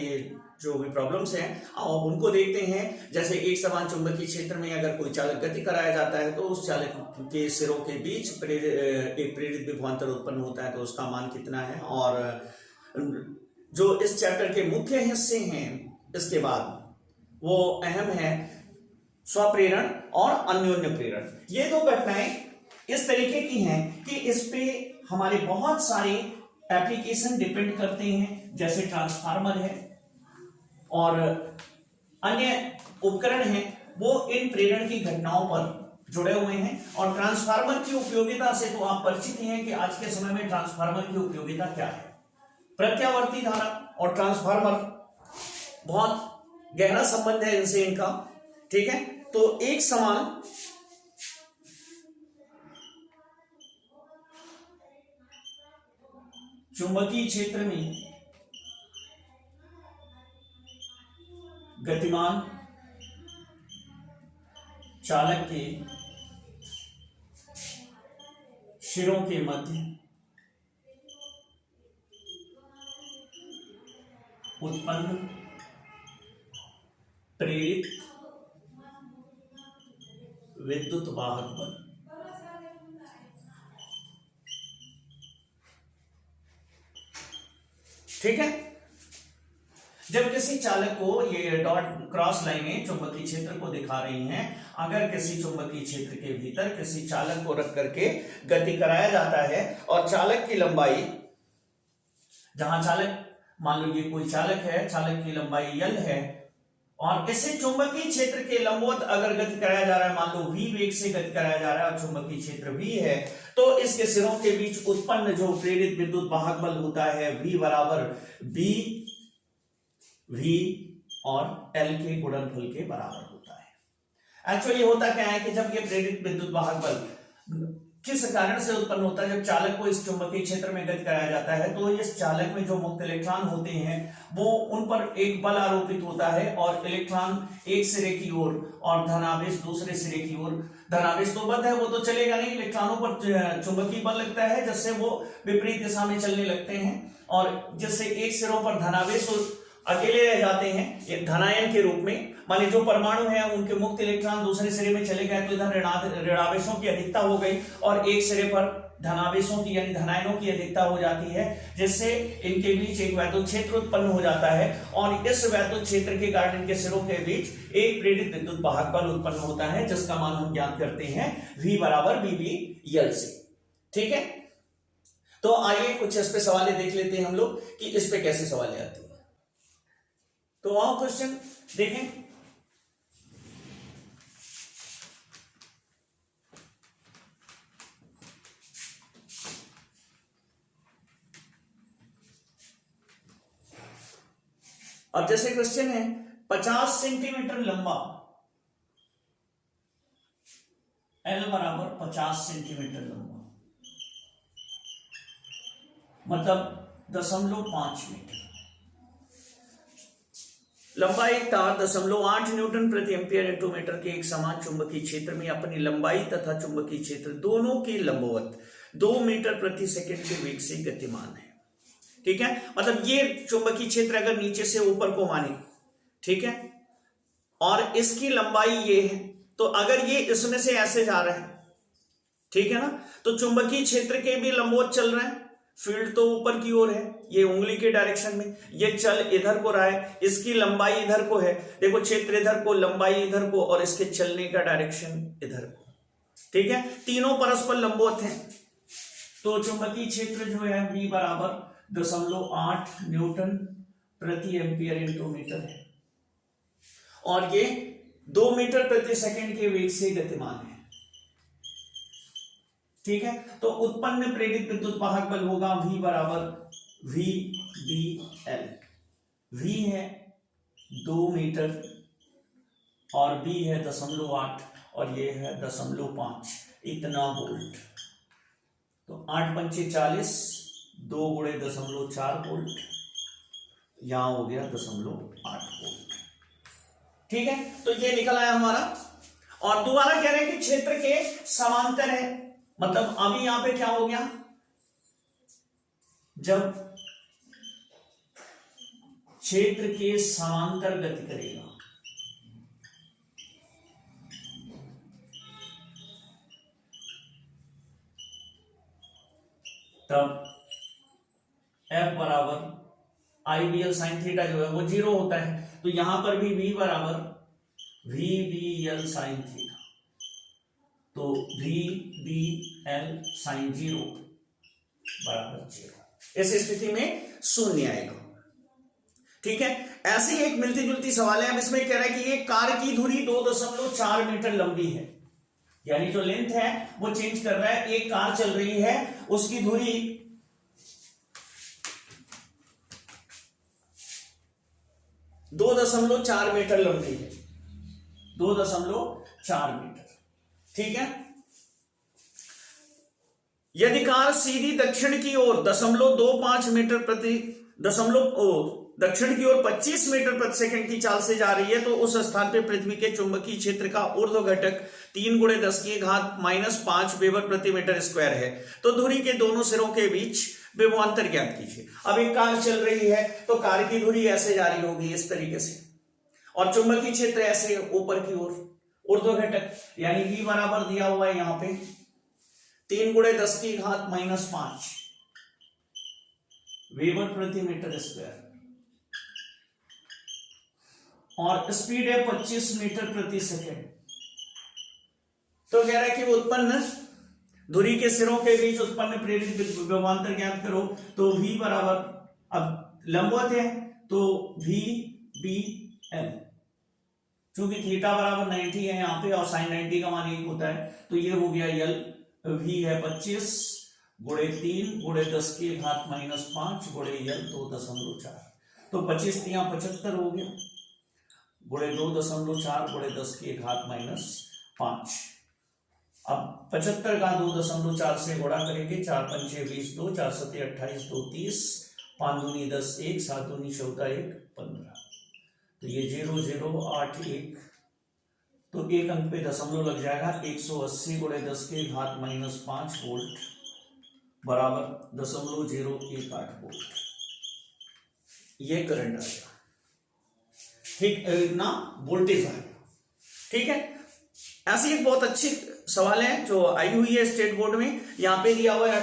जो भी प्रॉब्लम्स हैं अब उनको देखते हैं। जैसे एक समान चुंबकीय क्षेत्र में अगर कोई चालक गति कराया जाता है तो उस चालक के सिरों के बीच एक प्रेरित विभवांतर उत्पन्न होता है, तो उसका मान कितना है। और जो इस चैप्टर के मुख्य हिस्से हैं इसके बाद वो अहम है स्वप्रेरण और अन्योन्य प्रेरण। ये दो घटनाएं इस तरीके की हैं कि इस पे हमारे बहुत सारे एप्लीकेशन डिपेंड करते हैं, जैसे ट्रांसफार्मर है और अन्य उपकरण हैं, वो इन प्रेरण की घटनाओं पर जुड़े हुए हैं। और ट्रांसफार्मर की उपयोगिता से तो आप परिचित हैं कि आज के समय में ट्रांसफार्मर की उपयोगिता क्या है। प्रत्यावर्ती धारा और ट्रांसफार्मर बहुत गहरा संबंध है इनसे इनका, ठीक है। तो एक समान चुंबकीय क्षेत्र में गतिमान चालक के शिरों के मध्य उत्पन्न प्रेरित विद्युत वाहक बल, ठीक है। जब किसी चालक को, ये डॉट क्रॉस लाइनें चुंबकीय क्षेत्र को दिखा रही हैं, अगर किसी चुंबकीय क्षेत्र के भीतर किसी चालक को रख करके गति कराया जाता है और चालक की लंबाई, जहां चालक, मान लो ये कोई चालक है, चालक की लंबाई L है और इसे चुंबकीय क्षेत्र के लंबवत अगर गति कराया जा रहा है, मान लो v वेग से गति कराया जा रहा है और चुंबकीय क्षेत्र v है, तो इसके सिरों के बीच उत्पन्न जो प्रेरित विद्युत वाहक बल होता है v बराबर b v और L के गुणनफल के बराबर होता है। एक्चुअली होता क्या है कि जब ये प्रेरित विद्युत वाहक बल किस कारण से उत्पन्न होता है, जब चालक को इस चुंबकीय क्षेत्र में गति कराया जाता है तो इस चालक में जो मुक्त इलेक्ट्रॉन होते हैं वो उन पर एक बल आरोपित होता है और इलेक्ट्रॉन एक सिरे की ओर और धनावेश दूसरे सिरे की ओर, धनावेश तो बंद है वो तो चलेगा नहीं, इलेक्ट्रॉनों पर चुंबकीय बल लगता है जिससे वो विपरीत दिशा में चलने लगते हैं और जिससे एक सिरों पर धनावेश अकेले रह जाते हैं एक धनायन के रूप में। माने जो परमाणु हैं उनके मुक्त इलेक्ट्रॉन दूसरे सिरे में चले गए तो इधर ऋणावेशों की अधिकता हो गई और एक सिरे पर धनावेशों की यानी धनायनों की अधिकता हो जाती है, जिससे इनके बीच एक वैद्युत क्षेत्र उत्पन्न हो जाता है और इस वैद्युत क्षेत्र के कारण इनके सिरों के बीच एक प्रेरित विद्युत वाहक बल उत्पन्न होता है, जिसका मान हम ज्ञात करते हैं V बराबर BB/L से, ठीक है। तो आइए कुछ इस पे सवाल देख लेते हैं हम लोग कि इस पे कैसे सवाल आते हैं। तो आओ क्वेश्चन देखें। अब जैसे क्वेश्चन है 50 सेंटीमीटर लंबा L बराबर 50 सेंटीमीटर लंबा मतलब 0.5 मीटर लंबा एक तार 0.8 न्यूटन प्रति एम्पियर इंटू मीटर के एक समान चुंबकीय क्षेत्र में अपनी लंबाई तथा चुंबकीय क्षेत्र दोनों के लंबवत 2 मीटर प्रति सेकंड के वेग से गतिमान है, ठीक है। मतलब ये चुंबकीय क्षेत्र अगर नीचे से ऊपर को माने, ठीक है, और इसकी लंबाई ये है, तो अगर ये इसमें से ऐसे जा रहा है, ठीक है ना, तो चुंबकीय क्षेत्र के भी लंबवत चल रहे हैं, फील्ड तो ऊपर की ओर है, ये उंगली के डायरेक्शन में, ये चल इधर को रहा है, इसकी लंबाई इधर को है, देखो क्षेत्र इधर को, लंबाई इधर को और इसके चलने का डायरेक्शन इधर को, ठीक है, तीनों परस्पर लंबवत हैं। तो चुंबकीय क्षेत्र जो है V बराबर 0.8 न्यूटन प्रति एम्पियर इंटू मीटर है और ये 2 मीटर प्रति सेकंड के वेग से गतिमान है, ठीक है। तो उत्पन्न प्रेरित विद्युत वाहक बल होगा V बराबर VBL। V है 2 मीटर और B है 0.8 और ये है 0.5, इतना वोल्ट। तो 8 पंचे 40, 2 गुणे 0.4 वोल्ट, यहां हो गया 0.8 वोल्ट, ठीक है। तो ये निकल आया हमारा। और दोबारा कह रहे हैं कि क्षेत्र के समांतर है, मतलब अभी यहां पे क्या हो गया, जब क्षेत्र के समांतर गति करेगा तब F बराबर IBL sin थीटा जो है वो 0 होता है। तो यहां पर भी V बराबर VBL sin थीटा, तो VBL sin 0 बराबर 0। इस स्थिति में शून्य आएगा। ठीक है, ऐसे ही एक मिलती जुलती सवाल है। अब इसमें कह रहा है कि एक कार की धुरी 2.4 मीटर लंबी है, यानी जो लेंथ है वो चेंज कर रहा है। एक कार चल रही है, उसकी धुरी 2.4 मीटर लंबी है, 2.4 मीटर। ठीक है, यदि कार सीधी दक्षिण की ओर 0.25 मीटर दक्षिण की ओर 25 मीटर प्रति सेकंड की चाल से जा रही है, तो उस स्थान पे पृथ्वी के चुंबकीय क्षेत्र का ऊर्ध्व घटक 3 × 10⁻⁵ वेबर प्रति मीटर स्क्वायर है। तो धुरी के दोनों सिरों के बीच विभवांतर ज्ञात कीजिए। अब एक कार चल रही है तो कार की धुरी ऐसे जा रही होगी इस तरीके से, और चुंबकीय क्षेत्र ऐसे ऊपर की ओर, ऊर्ध्व घटक यानी v बराबर दिया हुआ है यहां पे 3 × 10⁻⁵ वेबर प्रति मीटर स्क्वायर, और स्पीड है 25 मीटर प्रति सेकेंड। तो कह रहा है कि उत्पन्न धुरी के सिरों के बीच उत्पन्न प्रेरित विभवांतर ज्ञात करो। तो v बराबर, अब लंबवत है तो v b l, चूंकि थीटा बराबर 90 है यहाँ पे और साइन 90 का मान 1 होता है, तो ये हो गया l। v है 25 × 3 × 10⁻⁵ × l 2.4, तो 25 × 75 हो गया, गुणे 2.4 × 10⁻⁵। अब 75 का 2.4 से गुणा करेंगे, 4 × 5 = 20, 2 4 × 7 = 28, 2 30, 5 × 2 = 10, 1 7 × 2 = 14, 1 15। तो ये 0 0 8 1, तो एक अंक पे दशमलव लग जाएगा। 180 × 10⁻⁵ वोल्ट बराबर 0.018 वोल्ट, ये करंट आएगा। ठीक ना, वोल्टेज आएगा। ठीक है, ऐसी एक बहुत अच्छी सवाल है जो आई हुई है स्टेट बोर्ड में, यहां पे दिया हुआ है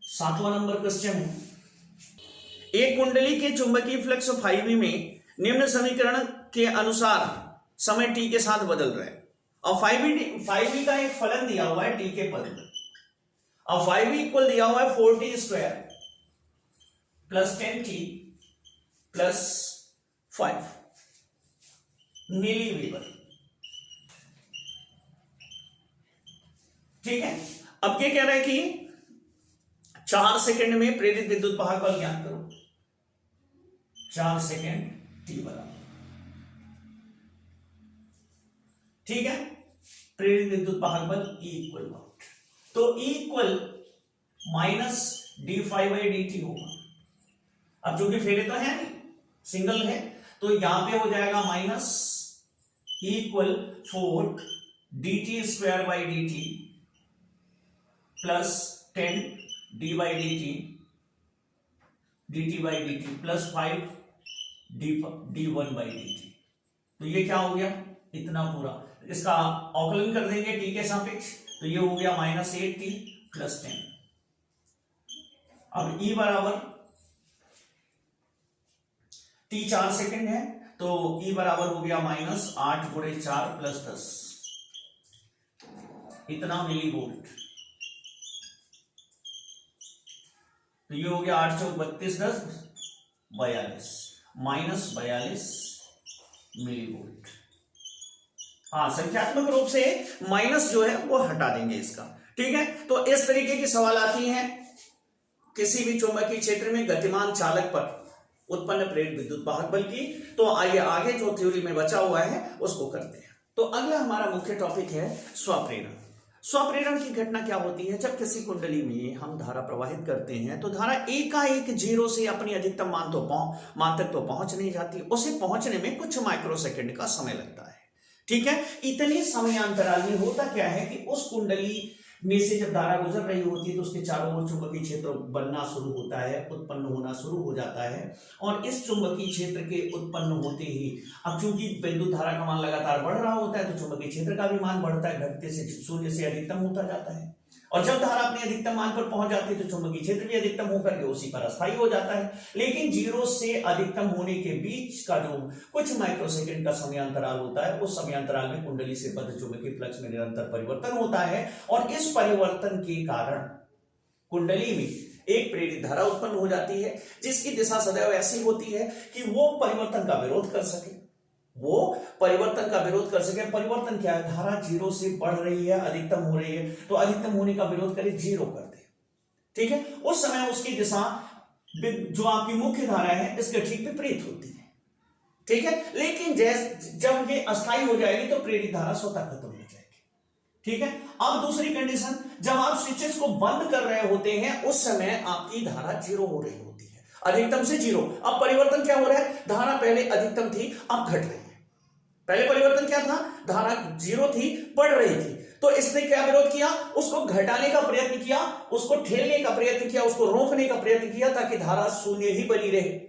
7वां नंबर क्वेश्चन है। एक कुंडली के चुंबकीय फ्लक्स φv में निम्न समीकरण के अनुसार समय t के साथ बदल रहा है, और φv का एक फलन दिया हुआ है t के पद में। अब φv इक्वल दिया हुआ है 4t² + 10t + 5 मिली वेबर। ठीक है, अब क्या कह रहा है कि 4 सेकंड में प्रेरित विद्युत वाहक बल ज्ञात करो। 4 सेकंड t बराबर, ठीक है, प्रेरित विद्युत वाहक बल E = वॉट, तो E = -dφ/dt होगा। अब चूंकि फेरे तो है नहीं, सिंगल है, तो यहां पे हो जाएगा E = 4 dt²/dt plus 10 d/dt dt/dt plus 5 d1/dt। तो ये क्या हो गया, इतना पूरा, इसका अवकलन कर देंगे t के सापेक्ष, तो ये हो गया -8t + 10। अब E बराबर, t 4 सेकंड है, तो E बराबर हो गया -8 × 4 + 10, इतना मिली वोल्ट। तो ये हो गया 8 × 4 = 32, 10 42, -42 मिली वोल्ट। हाँ, संख्यात्मक रूप से माइनस जो है वो हटा देंगे इसका। ठीक है, तो इस तरीके की सवाल आती हैं किसी भी चुंबकीय क्षेत्र में गतिमान चालक पर उत्पन्न प्रेरित विद्युत वाहक बल की। तो आइए आगे जो थ्योरी में बचा हुआ है उसको करते हैं। तो अगला हमारा मुख्य टॉपिक है स्वप्रेरण। स्वप्रेरण की घटना क्या होती है, जब किसी कुंडली में हम धारा प्रवाहित करते हैं तो धारा एकाएक 0 से अपनी अधिकतम मान तक तो पहुंच नहीं जाती, उसे पहुंचने में कुछ माइक्रोसेकंड का समय लगता है। ठीक है, इतने समयांतराल में होता क्या है कि उस कुंडली में से जब धारा गुजर रही होती है तो उसके चारों ओर चुंबकीय क्षेत्र बनना शुरू होता है, उत्पन्न होना शुरू हो जाता है। और इस चुंबकीय क्षेत्र के उत्पन्न होते ही, अब चूंकि विद्युत धारा का मान लगातार बढ़ रहा होता है तो चुंबकीय क्षेत्र का भी मान बढ़ता है, घटते से 0 से अधिकतम होता जाता है। और जब धारा अपने अधिकतम मान पर पहुंच जाती है तो चुंबकीय क्षेत्र भी अधिकतम होकर के उसी पर अस्थायी हो जाता है। लेकिन 0 से अधिकतम होने के बीच का जो कुछ माइक्रोसेकंड का समयांतराल होता है, उस समयांतराल में कुंडली से बद्ध चुंबकीय फ्लक्स में निरंतर परिवर्तन होता है। और इस परिवर्तन के कारण कुंडली में एक प्रेरित धारा उत्पन्न हो जाती है जिसकी दिशा सदैव ऐसी होती है कि वो परिवर्तन का विरोध कर सके। वो परिवर्तन का विरोध कर सके। परिवर्तन क्या है? धारा जीरो से बढ़ रही है, अधिकतम हो रही है, तो अधिकतम होने का विरोध करे, जीरो कर दे। ठीक है, उस समय उसकी दिशा जो आपकी मुख्य धारा है इसके ठीक विपरीत होती है। ठीक है, लेकिन जब ये अस्थायी हो जाएगी तो प्रेरित धारा स्वतः खत्म हो जाएगी। ठीक है, अब दूसरी कंडीशन, जब आप स्विचेस को बंद कर रहे होते हैं उस समय आपकी धारा जीरो हो रही होती है, अधिकतम से जीरो। अब परिवर्तन क्या हो रहा है? धारा पहले अधिकतम थी, अब घट रही है। पहले परिवर्तन क्या था? धारा जीरो थी, बढ़ रही थी, तो इसने क्या विरोध किया? उसको घटाने का प्रयत्न किया, उसको ठेलने का प्रयत्न किया, उसको रोकने का प्रयत्न किया ताकि धारा शून्य ही बनी रहे।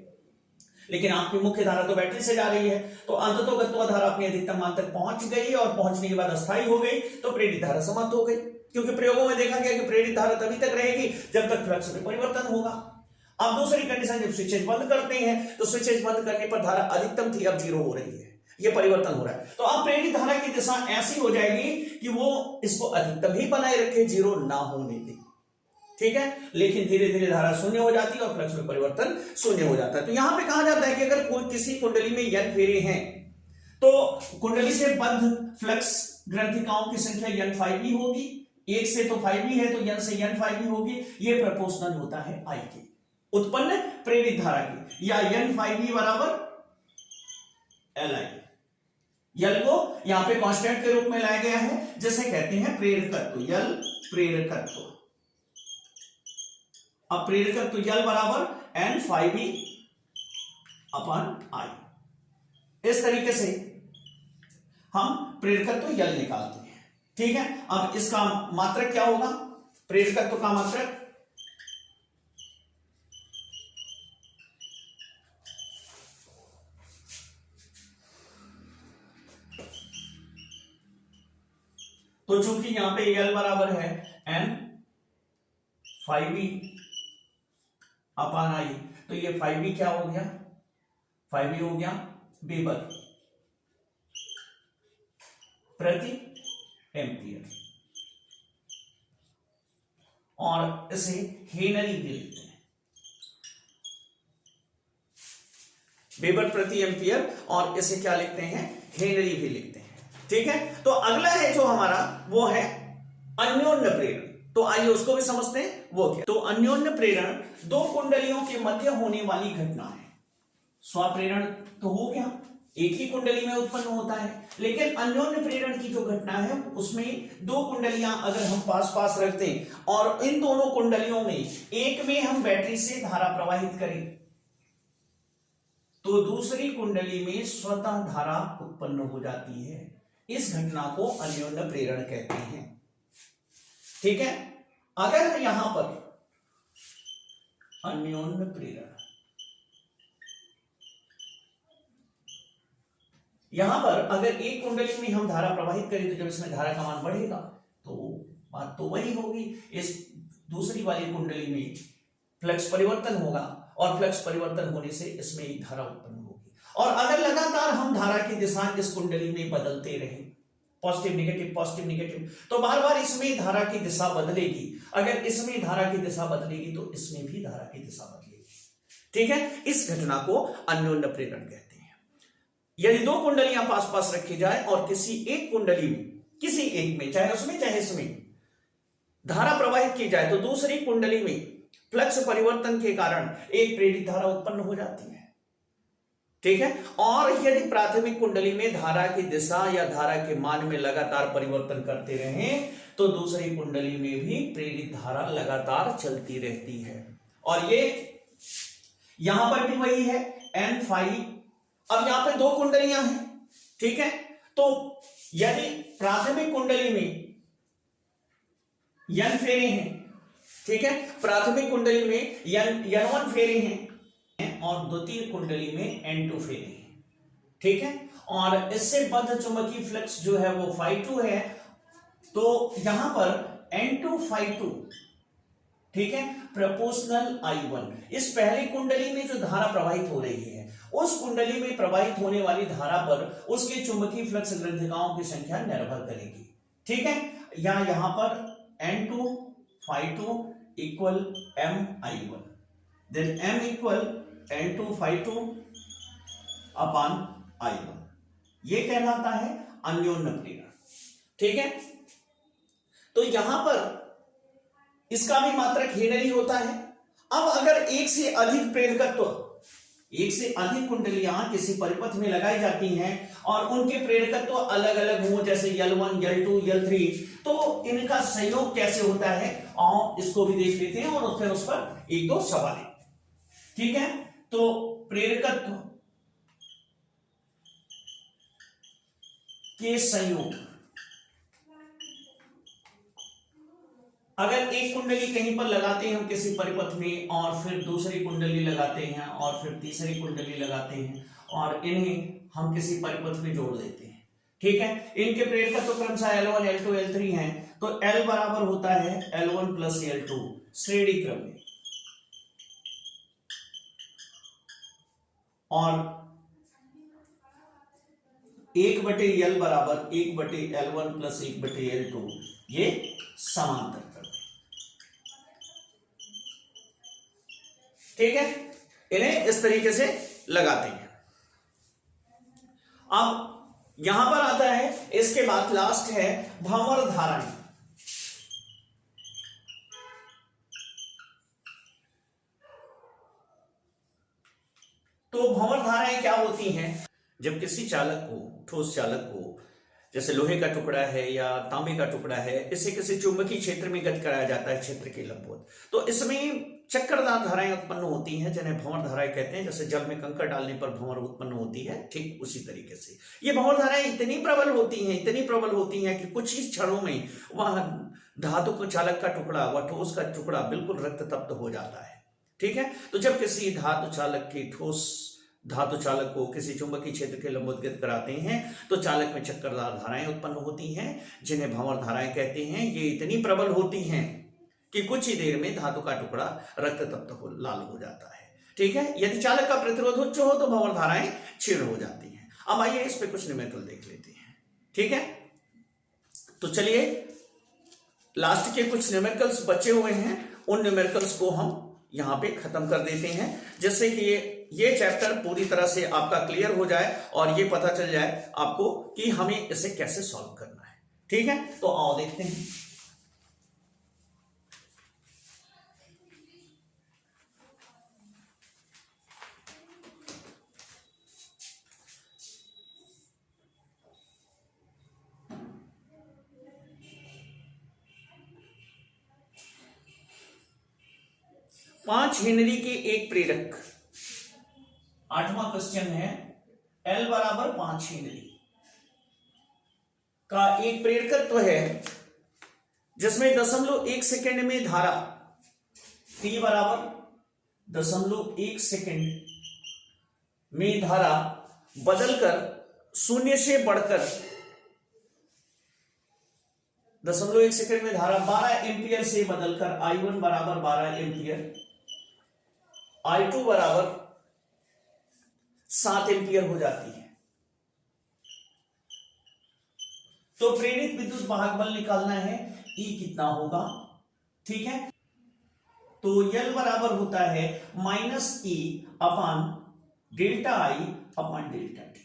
लेकिन आपकी मुख्य धारा तो बैटरी से जा रही है, तो अंततोगत्वा धारा अपने अधिकतम मान तक पहुंच गई और पहुंचने के बाद अस्थायी हो गई, तो प्रेरित धारा समाप्त हो गई। क्योंकि प्रयोगों में देखा गया कि प्रेरित धारा तभी तक रहेगी जब तक फ्लक्स में परिवर्तन होगा। अब दूसरी कंडीशन, जब स्विचेज बंद करते हैं तो स्विचेज बंद करने पर धारा अधिकतम थी, अब जीरो हो रही है, ये परिवर्तन हो रहा है। तो अब प्रेरित धारा की दिशा ऐसी हो जाएगी कि वो इसको अधिकतम ही बनाए रखे, जीरो ना होने दे। ठीक है, लेकिन धीरे धीरे धारा शून्य हो जाती है और फ्लक्स में परिवर्तन शून्य हो जाता है। तो यहां पे कहा जाता है कि अगर कोई किसी कुंडली में n फेरे हैं तो कुंडली से बद्ध फ्लक्स ग्रंथिकाओं की संख्या n5 होगी। एक से तो 5 है तो n से n5 होगी। ये प्रोपोर्शनल होता है I के उत्पन्न प्रेरित धारा की, या n5 बराबर Li। यल को यहां पे कांस्टेंट के रूप में लाया गया है, जिसे कहते हैं प्रेरकत्व, यल प्रेरकत्व। अब प्रेरकत्व यल बराबर n5 अपॉन I। इस तरीके से हम प्रेरकत्व यल निकालते हैं। ठीक है, अब इसका मात्रक क्या होगा? प्रेरकत्व का मात्रक तो चूंकि यहां पे L बराबर है n5 अपॉन I, तो ये 5 क्या हो गया? 5 हो गया वेबर प्रति एम्पियर, और इसे हेनरी भी लिखते हैं, वेबर प्रति एम्पियर, और इसे क्या लिखते हैं? हेनरी भी लिखते हैं। ठीक है, तो अगला है जो हमारा वो है अन्योन्य प्रेरण। तो आइए उसको भी समझते हैं, वो क्या? तो अन्योन्य प्रेरण दो कुंडलियों के मध्य होने वाली घटना है। स्वप्रेरण तो हो गया, एक ही कुंडली में उत्पन्न होता है, लेकिन अन्योन्य प्रेरण की जो घटना है उसमें दो कुंडलियां अगर हम पास पास रखते हैं और इन दोनों कुंडलियों में एक में हम बैटरी से धारा प्रवाहित करें तो दूसरी कुंडली में स्वतः धारा उत्पन्न हो जाती है। इस घटना को अन्योन्य प्रेरण कहते हैं। ठीक है, अगर यहां पर अन्योन्य प्रेरण, यहां पर अगर एक कुंडली में हम धारा प्रवाहित करें तो जब इसमें धारा का मान बढ़ेगा तो बात तो वही होगी, इस दूसरी वाली कुंडली में फ्लक्स परिवर्तन होगा और फ्लक्स परिवर्तन होने से इसमें एक धारा उत्पन्न होगी। और अगर लगातार हम धारा की दिशा इस कुंडली में बदलते रहे, पॉजिटिव नेगेटिव, तो बार बार इसमें धारा की दिशा बदलेगी। अगर इसमें धारा की दिशा बदलेगी तो इसमें भी धारा की दिशा बदलेगी। ठीक है, इस घटना को अन्योन्य प्रेरण कहते हैं। यदि दो कुंडलियां पास पास रखी जाए और किसी एक कुंडली में, किसी एक में, चाहे उसमें चाहे इसमें धारा प्रवाहित की जाए तो दूसरी कुंडली में फ्लक्स परिवर्तन के कारण एक प्रेरित धारा उत्पन्न हो जाती है। ठीक है, और यदि प्राथमिक कुंडली में धारा की दिशा या धारा के मान में लगातार परिवर्तन करते रहें तो दूसरी कुंडली में भी प्रेरित धारा लगातार चलती रहती है। और ये यहां पर भी वही है n5। अब यहां पे दो कुंडलियां हैं। ठीक है, तो यदि प्राथमिक कुंडली में n फेरे हैं, ठीक है, प्राथमिक कुंडली में n1 फेरे हैं और द्वितीय कुंडली में n2 फेरे हैं। ठीक है, और इससे बद्ध चुंबकीय फ्लक्स जो है वो φ2 है, तो यहां पर n2 φ2, ठीक है, प्रोपोर्शनल I1। इस पहली कुंडली में जो धारा प्रवाहित हो रही है उस कुंडली में प्रवाहित होने वाली धारा पर उसके चुंबकीय फ्लक्स ग्रंथिकाओं की संख्या निर्भर करेगी। ठीक है, यहां पर n2 φ2 equal MI1, then M equal N2/2 upon I1, ये कहलाता है अन्योन्य प्रेरण। ठीक है, तो यहां पर इसका भी मात्रक हेनरी होता है। अब अगर एक से अधिक प्रेरकत्व, एक से अधिक कुंडलियां किसी परिपथ में लगाई जाती हैं और उनके प्रेरकत्व अलग अलग हो, जैसे L1, L2, L3, तो इनका संयोग कैसे होता है और इसको भी देख लेते हैं और फिर उस पर एक दो सवाल है। ठीक है, तो प्रेरकत्व के संयोग, अगर एक कुंडली कहीं पर लगाते हैं हम किसी परिपथ में और फिर दूसरी कुंडली लगाते हैं और फिर तीसरी कुंडली लगाते हैं और इन्हें हम किसी परिपथ में जोड़ देते हैं। ठीक है, इनके प्रेरकत्व तो क्रमशः L1, L2, L3 हैं, तो L बराबर होता है L1 प्लस L2 श्रेणी क्रम में, और 1/L बराबर 1/L1 प्लस 1/L2, ये समांतर क्रम है। ठीक है, इन्हें इस तरीके से लगाते हैं। अब यहां पर आता है, इसके बाद लास्ट है भंवर धाराएं। तो भंवर धाराएं क्या होती हैं? जब किसी चालक को, ठोस चालक को, जैसे लोहे का टुकड़ा है या तांबे का टुकड़ा है, इसे किसी चुंबकीय क्षेत्र में गति कराया जाता है क्षेत्र के लंबवत, तो इसमें चक्करदार धाराएं उत्पन्न होती हैं जिन्हें भंवर धाराएं कहते हैं। जैसे जल में कंकड़ डालने पर भंवर उत्पन्न होती है, ठीक उसी तरीके से ये भंवर धाराएं इतनी प्रबल होती हैं कि कुछ ही क्षणों में वह धातु को चालक का टुकड़ा, वह ठोस का टुकड़ा बिल्कुल रक्त तप्त हो जाता है। ठीक है, तो जब किसी धातु चालक की, ठोस धातु चालक को किसी चुंबकीय क्षेत्र के लंबवत गति कराते हैं तो चालक में चक्करदार धाराएं उत्पन्न होती हैं जिन्हें भंवर धाराएं कहते हैं। ये इतनी प्रबल होती हैं कि कुछ ही देर में धातु का टुकड़ा रक्त तप्त हो, लाल हो जाता है। ठीक है, यदि चालक का प्रतिरोध उच्च हो तो भंवर धाराएं क्षीण हो जाती हैं। अब आइए इस पे कुछ न्यूमेरिकल देख लेते हैं। ठीक है, तो चलिए लास्ट के कुछ न्यूमेरिकल्स बचे हुए हैं, उन न्यूमेरिकल्स को हम यहां पे खत्म कर देते हैं, जिससे कि ये चैप्टर पूरी तरह से आपका क्लियर हो जाए और ये पता चल जाए आपको कि हमें इसे कैसे सॉल्व करना है। ठीक है, तो आओ देखते हैं। पांच हेनरी के एक प्रेरक, 8वां क्वेश्चन है, L बराबर 5 हेनरी का एक प्रेरकत्व है जिसमें 0.1 सेकेंड में धारा T बराबर 0.1 सेकेंड में धारा बदलकर 0 से बढ़कर 0.1 सेकेंड में धारा 12 एम्पियर से बदलकर I1 बराबर 12 एम्पियर, I2 बराबर 7 एम्पियर हो जाती है। तो प्रेरित विद्युत वाहक बल निकालना है, E कितना होगा। ठीक है, तो L बराबर होता है -E upon delta I upon delta T।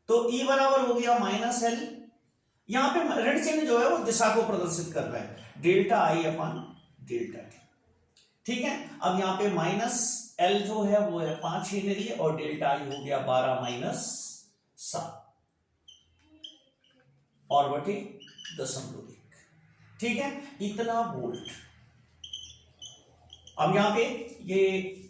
तो E बराबर हो गया -L, यहां पे ऋण चिन्ह जो है वो दिशा को प्रदर्शित कर रहा है, delta I upon delta T। ठीक है, अब यहां पे -L जो है वो है 5 हेनरी और डेल्टा I हो गया 12 - 7 और बटे 0.1। ठीक है, इतना वोल्ट। अब यहां पे ये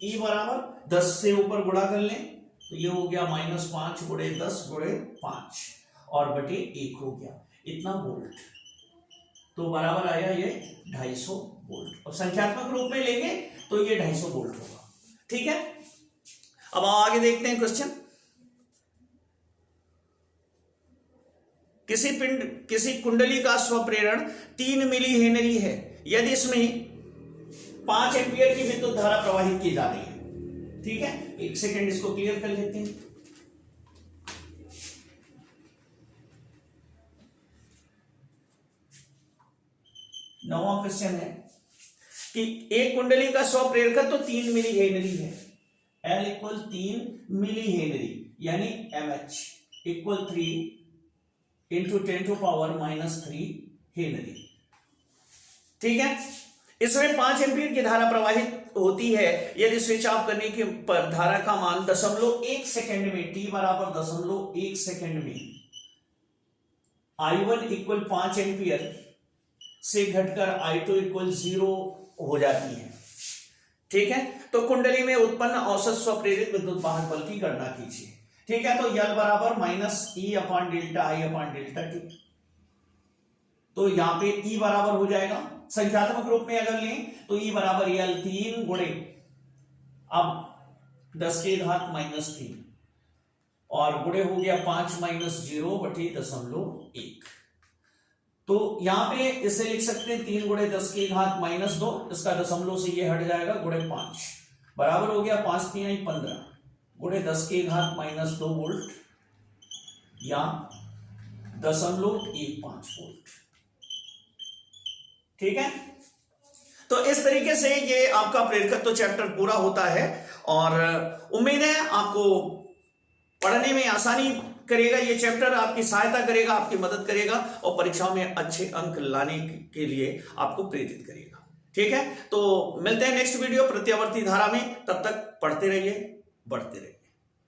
E बराबर 10 से ऊपर गुणा कर लें तो ये हो गया -5 × 10 × 5 और बटे 1 हो गया, इतना वोल्ट। तो बराबर आया ये 250 वोल्ट। अब संख्यात्मक रूप में लेंगे तो ये 250 वोल्ट होगा। ठीक है, अब आगे देखते हैं क्वेश्चन। किसी कुंडली का स्वप्रेरण 3 मिली हेनरी है यदि इसमें 5 एम्पियर की विद्युत धारा प्रवाहित की जा रही है। ठीक है, 1 सेकेंड इसको क्लियर कर लेते हैं। नौवां क्वेश्चन है, कि एक कुंडली का स्वप्रेरकत्व तो 3 मिली हेनरी है, L इक्वल 3 मिली हेनरी, यानी MH इक्वल 3 इंटू 10⁻³ हेनरी। ठीक है, इसमें 5 एम्पीयर की धारा प्रवाहित होती है। यदि स्विच ऑफ करने के पर धारा का मान 0.1 सेकेंड में, t बराबर 0.1 सेकेंड में I1 इक्वल 5 एम्पीयर से घटकर I2 इक्वल 0 हो जाती है। ठीक है, तो कुंडली में उत्पन्न औसत स्वप्रेरित विद्युत वाहक बल की गणना कीजिए। ठीक है, तो L बराबर -E/ΔI/ΔT। तो यहां पे E बराबर हो जाएगा, संख्यात्मक रूप में अगर लें तो E बराबर L 3 गुणे अब 10⁻³ और गुणे हो गया 5 - 0/0.1। तो यहां पे इसे लिख सकते हैं 3 गुणे 10⁻², इसका दशमलव से ये हट जाएगा, गुणे 5 बराबर हो गया 5 × 3 = 15 गुणे 10⁻² वोल्ट या 0.15 वोल्ट। ठीक है, तो इस तरीके से ये आपका प्रेरकत्व चैप्टर पूरा होता है और उम्मीद है आपको पढ़ने में आसानी करेगा, ये चैप्टर आपकी सहायता करेगा, आपकी मदद करेगा और परीक्षाओं में अच्छे अंक लाने के लिए आपको प्रेरित करेगा। ठीक है, तो मिलते हैं नेक्स्ट वीडियो प्रत्यावर्ती धारा में, तब तक पढ़ते रहिए, बढ़ते रहिए।